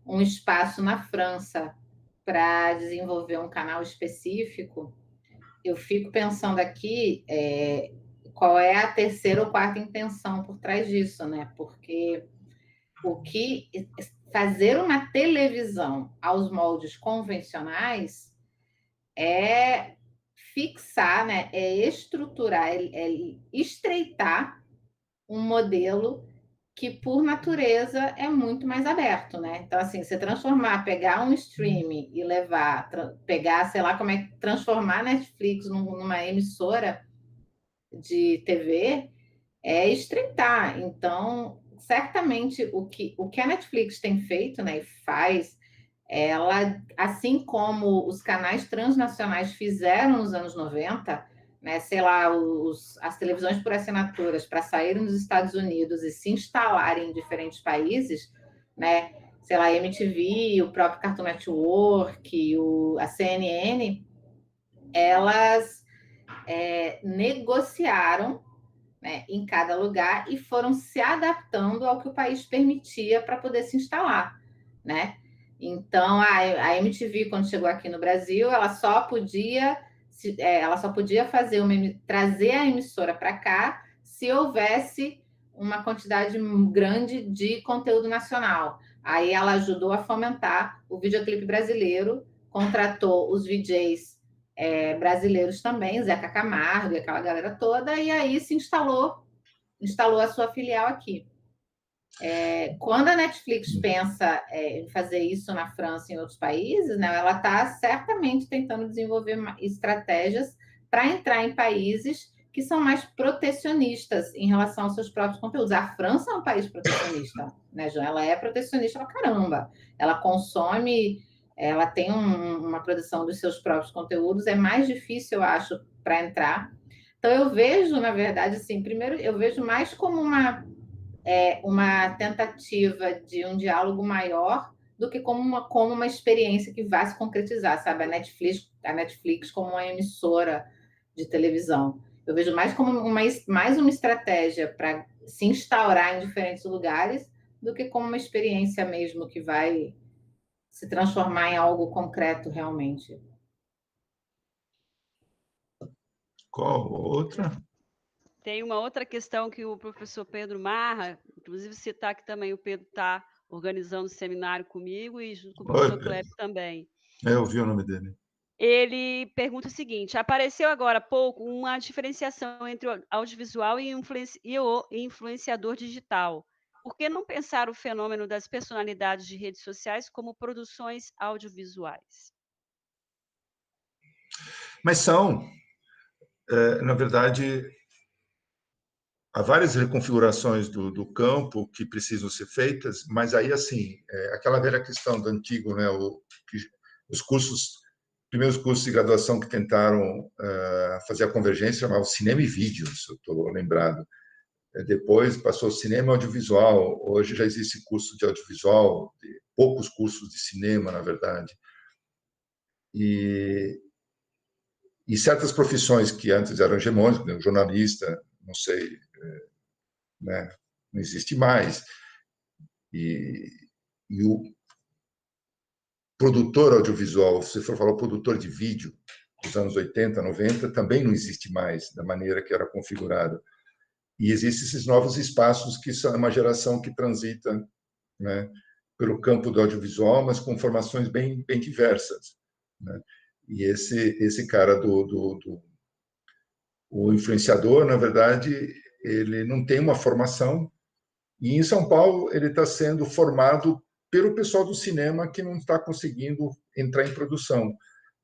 um espaço na França para desenvolver um canal específico, eu fico pensando aqui qual é a terceira ou quarta intenção por trás disso, né? Porque o que fazer uma televisão aos moldes convencionais é fixar, né? É estruturar, é estreitar um modelo que, por natureza, é muito mais aberto, né? Então, assim, você pegar um streaming e pegar, sei lá como é que transformar a Netflix numa emissora de TV, é estreitar. Então, certamente, o que a Netflix tem feito, né, e faz, ela, assim como os canais transnacionais fizeram nos anos 90, né, sei lá, as televisões por assinaturas para saírem dos Estados Unidos e se instalarem em diferentes países, né, sei lá, a MTV, o próprio Cartoon Network, a CNN, elas negociaram, né, em cada lugar e foram se adaptando ao que o país permitia para poder se instalar, né? Então, a MTV, quando chegou aqui no Brasil, ela só podia trazer a emissora para cá se houvesse uma quantidade grande de conteúdo nacional. Aí ela ajudou a fomentar o videoclipe brasileiro, contratou os VJs brasileiros também, Zeca Camargo e aquela galera toda, e aí se instalou a sua filial aqui. Quando a Netflix pensa em fazer isso na França e em outros países, né, ela está certamente tentando desenvolver estratégias para entrar em países que são mais protecionistas em relação aos seus próprios conteúdos. A França é um país protecionista, né, João? Ela é protecionista pra caramba. Ela consome, ela tem uma produção dos seus próprios conteúdos, é mais difícil, eu acho, para entrar. Então, eu vejo, na verdade, assim, primeiro, eu vejo mais como uma tentativa de um diálogo maior do que como uma experiência que vai se concretizar, sabe? A Netflix como uma emissora de televisão. Eu vejo mais como mais uma estratégia para se instaurar em diferentes lugares do que como uma experiência mesmo que vai se transformar em algo concreto realmente. Qual outra? Tem uma outra questão que o professor Pedro Marra, inclusive citar que também o Pedro está organizando um seminário comigo e junto com o professor Kleber também. Eu vi o nome dele. Ele pergunta o seguinte: apareceu agora há pouco uma diferenciação entre o audiovisual e o influenciador digital. Por que não pensar o fenômeno das personalidades de redes sociais como produções audiovisuais? Mas na verdade, há várias reconfigurações do campo que precisam ser feitas, mas aí, assim, aquela velha questão do antigo, né, os primeiros cursos de graduação que tentaram fazer a convergência chamavam cinema e vídeo, se eu estou lembrado. Depois passou cinema e audiovisual, hoje já existe curso de audiovisual, poucos cursos de cinema, na verdade. E certas profissões que antes eram hegemônicas, né, jornalista, não sei, né, não existe mais. E o produtor audiovisual, se você for falar o produtor de vídeo dos anos 80, 90, também não existe mais da maneira que era configurado. E existem esses novos espaços que são uma geração que transita, né, pelo campo do audiovisual, mas com formações bem diversas, né? E esse cara o influenciador, na verdade, ele não tem uma formação, e em São Paulo ele está sendo formado pelo pessoal do cinema que não está conseguindo entrar em produção.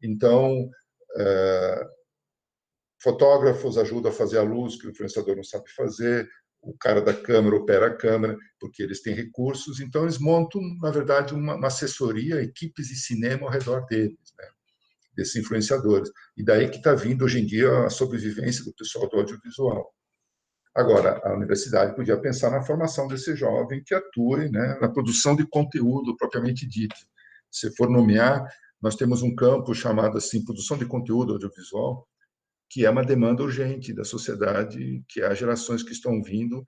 Então, fotógrafos ajudam a fazer a luz, que o influenciador não sabe fazer, o cara da câmera opera a câmera, porque eles têm recursos, então eles montam, na verdade, uma assessoria, equipes de cinema ao redor deles, né, desses influenciadores. E daí que está vindo, hoje em dia, a sobrevivência do pessoal do audiovisual. Agora, a universidade podia pensar na formação desse jovem que atue, né, na produção de conteúdo propriamente dito. Se for nomear, nós temos um campo chamado assim, produção de conteúdo audiovisual, que é uma demanda urgente da sociedade, que as gerações que estão vindo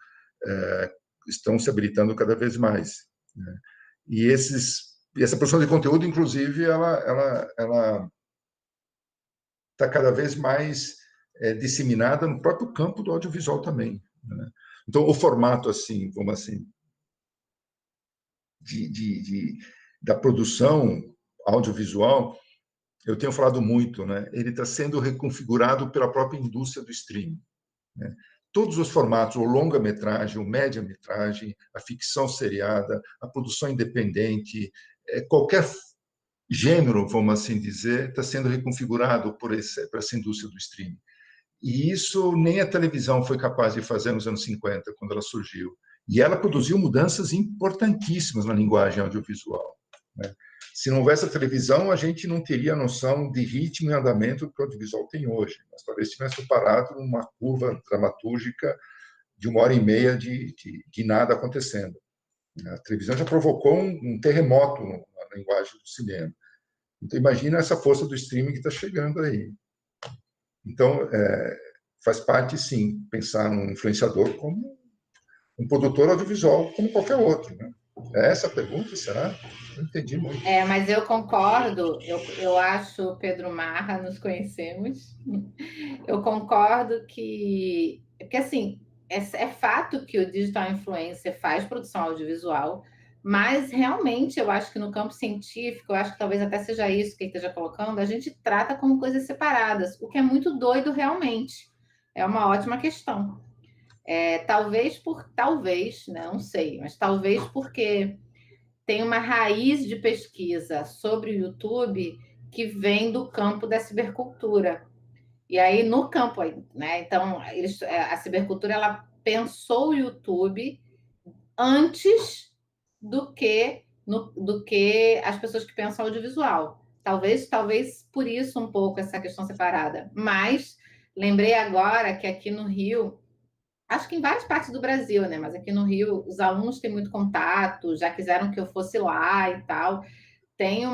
estão se habilitando cada vez mais, né? E essa produção de conteúdo, inclusive, ela está cada vez mais disseminada no próprio campo do audiovisual também, né? Então, o formato, assim, vamos assim, da produção audiovisual, eu tenho falado muito, né? Ele está sendo reconfigurado pela própria indústria do streaming, né? Todos os formatos, o longa-metragem, o média-metragem, a ficção seriada, a produção independente, qualquer gênero, vamos assim dizer, está sendo reconfigurado por essa indústria do streaming. E isso nem a televisão foi capaz de fazer nos anos 50, quando ela surgiu. E ela produziu mudanças importantíssimas na linguagem audiovisual, né? Se não houvesse a televisão, a gente não teria a noção de ritmo e andamento que o audiovisual tem hoje. Mas talvez tivesse parado numa curva dramatúrgica de 1h30 de nada acontecendo. A televisão já provocou um terremoto na linguagem do cinema. Então, imagina essa força do streaming que está chegando aí. Então, faz parte, sim, pensar num influenciador como um produtor audiovisual, como qualquer outro, né? É essa a pergunta, será? Não entendi muito. Mas eu concordo, eu acho, Pedro Marra, nos conhecemos, eu concordo que assim, é fato que o digital influencer faz produção audiovisual, mas realmente eu acho que no campo científico, eu acho que talvez até seja isso que ele esteja colocando, a gente trata como coisas separadas, o que é muito doido realmente, é uma ótima questão. Talvez, né, não sei, mas talvez porque tem uma raiz de pesquisa sobre o YouTube que vem do campo da cibercultura. E aí, no campo, né? Então, a cibercultura ela pensou o YouTube antes do que as pessoas que pensam audiovisual. Talvez por isso um pouco essa questão separada. Mas lembrei agora que aqui no Rio, acho que em várias partes do Brasil, né? Mas aqui no Rio, os alunos têm muito contato, já quiseram que eu fosse lá e tal. Tem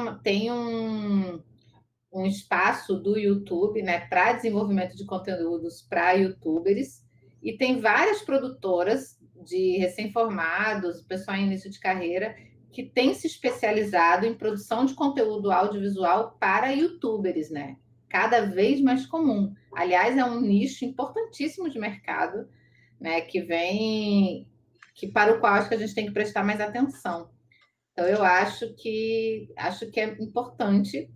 um espaço do YouTube, né, para desenvolvimento de conteúdos para YouTubers, e tem várias produtoras de recém-formados, pessoal em início de carreira, que têm se especializado em produção de conteúdo audiovisual para YouTubers, né? Cada vez mais comum. Aliás, é um nicho importantíssimo de mercado, né, que para o qual acho que a gente tem que prestar mais atenção. Então, eu acho que é importante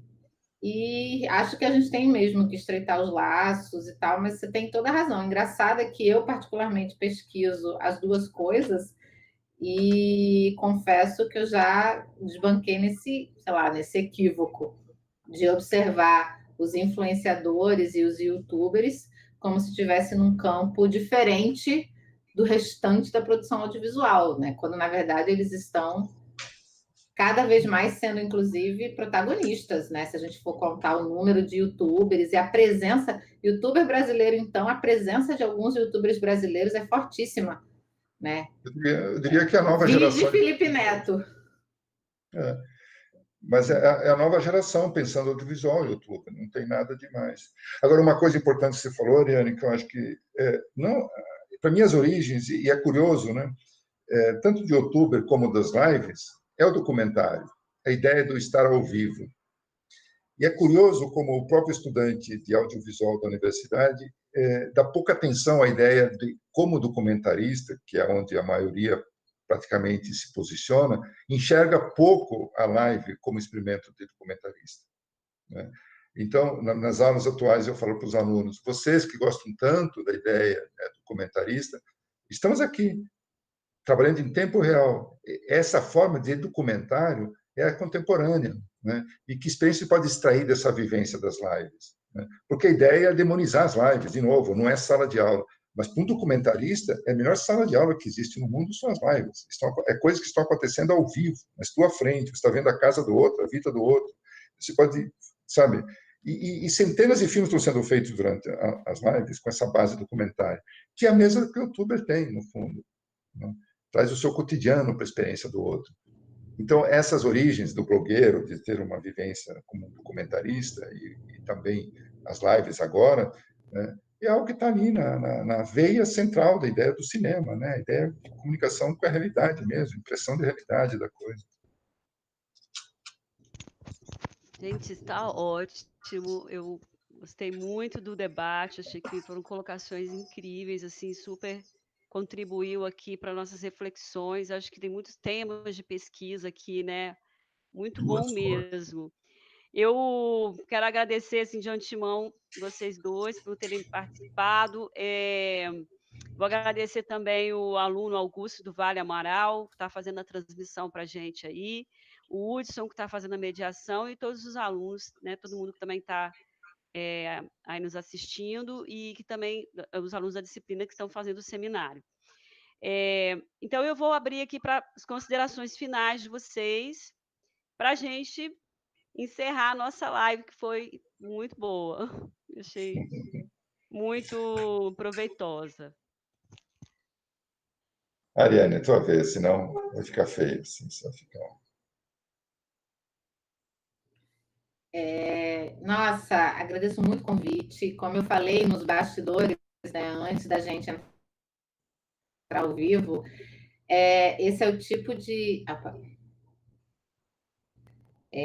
e acho que a gente tem mesmo que estreitar os laços e tal, mas você tem toda a razão. Engraçado é que eu, particularmente, pesquiso as duas coisas e confesso que eu já desbanquei nesse equívoco de observar os influenciadores e os YouTubers como se estivesse num campo diferente do restante da produção audiovisual, né? Quando, na verdade, eles estão cada vez mais sendo, inclusive, protagonistas, né? Se a gente for contar o número de YouTubers e a presença... YouTuber brasileiro, então, a presença de alguns YouTubers brasileiros é fortíssima, né? Eu diria que a nova geração... Felipe Neto. Mas é a nova geração pensando audiovisual, YouTube, não tem nada demais. Agora, uma coisa importante que você falou, Ariane, que eu acho que não, para mim as origens, e é curioso, né? Tanto de YouTuber como das lives, é o documentário, a ideia do estar ao vivo. E é curioso como o próprio estudante de audiovisual da universidade dá pouca atenção à ideia de como documentarista, que é onde a maioria praticamente se posiciona, enxerga pouco a live como experimento de documentarista, né? Então, nas aulas atuais, eu falo para os alunos, vocês que gostam tanto da ideia, né, documentarista, estamos aqui, trabalhando em tempo real. Essa forma de documentário é a contemporânea, né? E que experiência pode extrair dessa vivência das lives, né? Porque a ideia é demonizar as lives, de novo, não é sala de aula. Mas para um documentarista, a melhor sala de aula que existe no mundo são as lives. É coisas que estão acontecendo ao vivo, na sua frente. Você está vendo a casa do outro, a vida do outro. Você pode, sabe? E centenas de filmes estão sendo feitos durante as lives com essa base documentária, que é a mesma que o youtuber tem, no fundo, né? Traz o seu cotidiano para a experiência do outro. Então, essas origens do blogueiro, de ter uma vivência como documentarista e também as lives agora, né, é algo que está ali na veia central da ideia do cinema, né? A ideia de comunicação com a realidade mesmo, impressão de realidade da coisa. Gente, está ótimo. Eu gostei muito do debate, achei que foram colocações incríveis, assim, super contribuiu aqui para nossas reflexões. Acho que tem muitos temas de pesquisa aqui, né? Muito bom mesmo. Eu quero agradecer, assim, de antemão, vocês dois por terem participado. Vou agradecer também o aluno Augusto do Vale Amaral, que está fazendo a transmissão para a gente aí, o Hudson, que está fazendo a mediação, e todos os alunos, né, todo mundo que também está aí nos assistindo, e que também, os alunos da disciplina que estão fazendo o seminário. Então, eu vou abrir aqui para as considerações finais de vocês, para a gente encerrar a nossa live, que foi muito boa. Eu achei muito proveitosa. Ariane, a tua vez, senão vai ficar feio. Assim, só ficar... Nossa, agradeço muito o convite. Como eu falei nos bastidores, né, antes da gente entrar ao vivo, esse é o tipo de...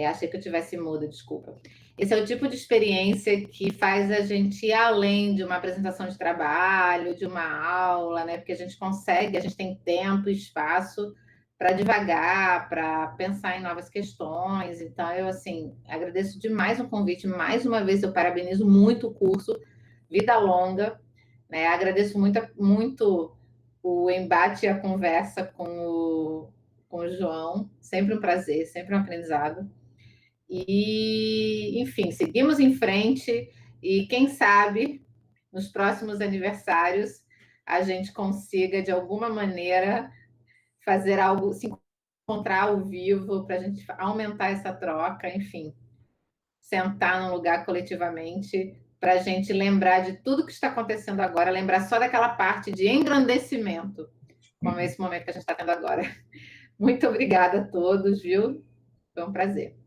achei que eu tivesse mudo, desculpa. Esse é o tipo de experiência que faz a gente ir além de uma apresentação de trabalho, de uma aula, né? Porque a gente consegue, a gente tem tempo e espaço para divagar, para pensar em novas questões. Então, eu, assim, agradeço demais o convite. Mais uma vez, eu parabenizo muito o curso, vida longa, né? Agradeço muito, muito o embate e a conversa com o João. Sempre um prazer, sempre um aprendizado. E, enfim, seguimos em frente e quem sabe nos próximos aniversários a gente consiga, de alguma maneira, fazer algo, se encontrar ao vivo, para a gente aumentar essa troca, enfim, sentar num lugar coletivamente, para a gente lembrar de tudo que está acontecendo agora, lembrar só daquela parte de engrandecimento, como esse momento que a gente está tendo agora. Muito obrigada a todos, viu? Foi um prazer.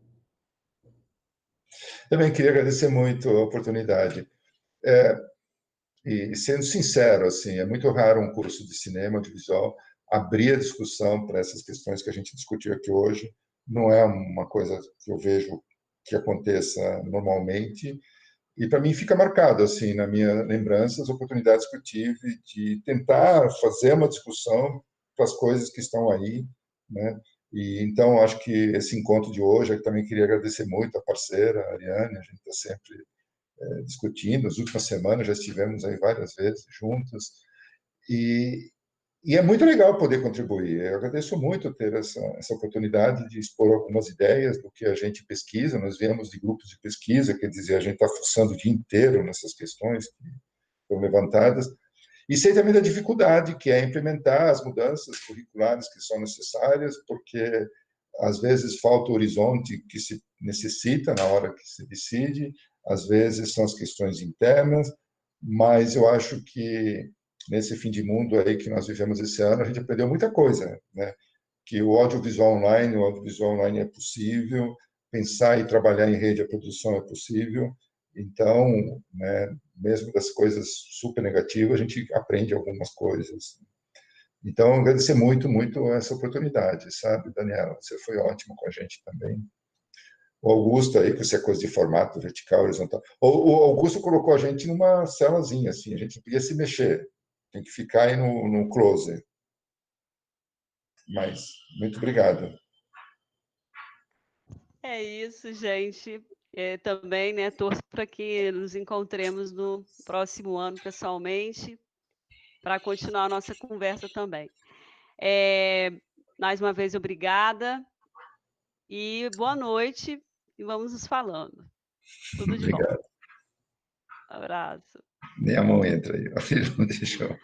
Também queria agradecer muito a oportunidade. E sendo sincero, assim, é muito raro um curso de cinema audiovisual abrir a discussão para essas questões que a gente discutiu aqui hoje. Não é uma coisa que eu vejo que aconteça normalmente. E para mim fica marcado assim na minha lembrança as oportunidades que eu tive de tentar fazer uma discussão para as coisas que estão aí, né? E então acho que esse encontro de hoje, eu também queria agradecer muito a parceira a Ariane, a gente está sempre discutindo. Nas últimas semanas já estivemos aí várias vezes juntas e é muito legal poder contribuir. Eu agradeço muito ter essa oportunidade de expor algumas ideias do que a gente pesquisa. Nós viemos de grupos de pesquisa, quer dizer, a gente está fuçando o dia inteiro nessas questões que foram levantadas. E sei também da dificuldade que é implementar as mudanças curriculares que são necessárias, porque às vezes falta o horizonte que se necessita na hora que se decide, às vezes são as questões internas, mas eu acho que nesse fim de mundo aí que nós vivemos esse ano, a gente aprendeu muita coisa, né? Que o audiovisual online é possível, pensar e trabalhar em rede, a produção é possível. Então, né, mesmo das coisas super negativas, a gente aprende algumas coisas. Então, agradecer muito, muito essa oportunidade, sabe, Daniela? Você foi ótimo com a gente também. O Augusto aí, com essa coisa de formato vertical, horizontal. O Augusto colocou a gente numa celazinha, assim, a gente não podia se mexer. Tem que ficar aí no closer. Mas, muito obrigado. É isso, gente. Também, né, torço para que nos encontremos no próximo ano pessoalmente, para continuar a nossa conversa também. Mais uma vez, obrigada e boa noite, e vamos nos falando. Tudo de bom. Obrigado. Abraço. Nem a mão entra aí, a filha não deixou.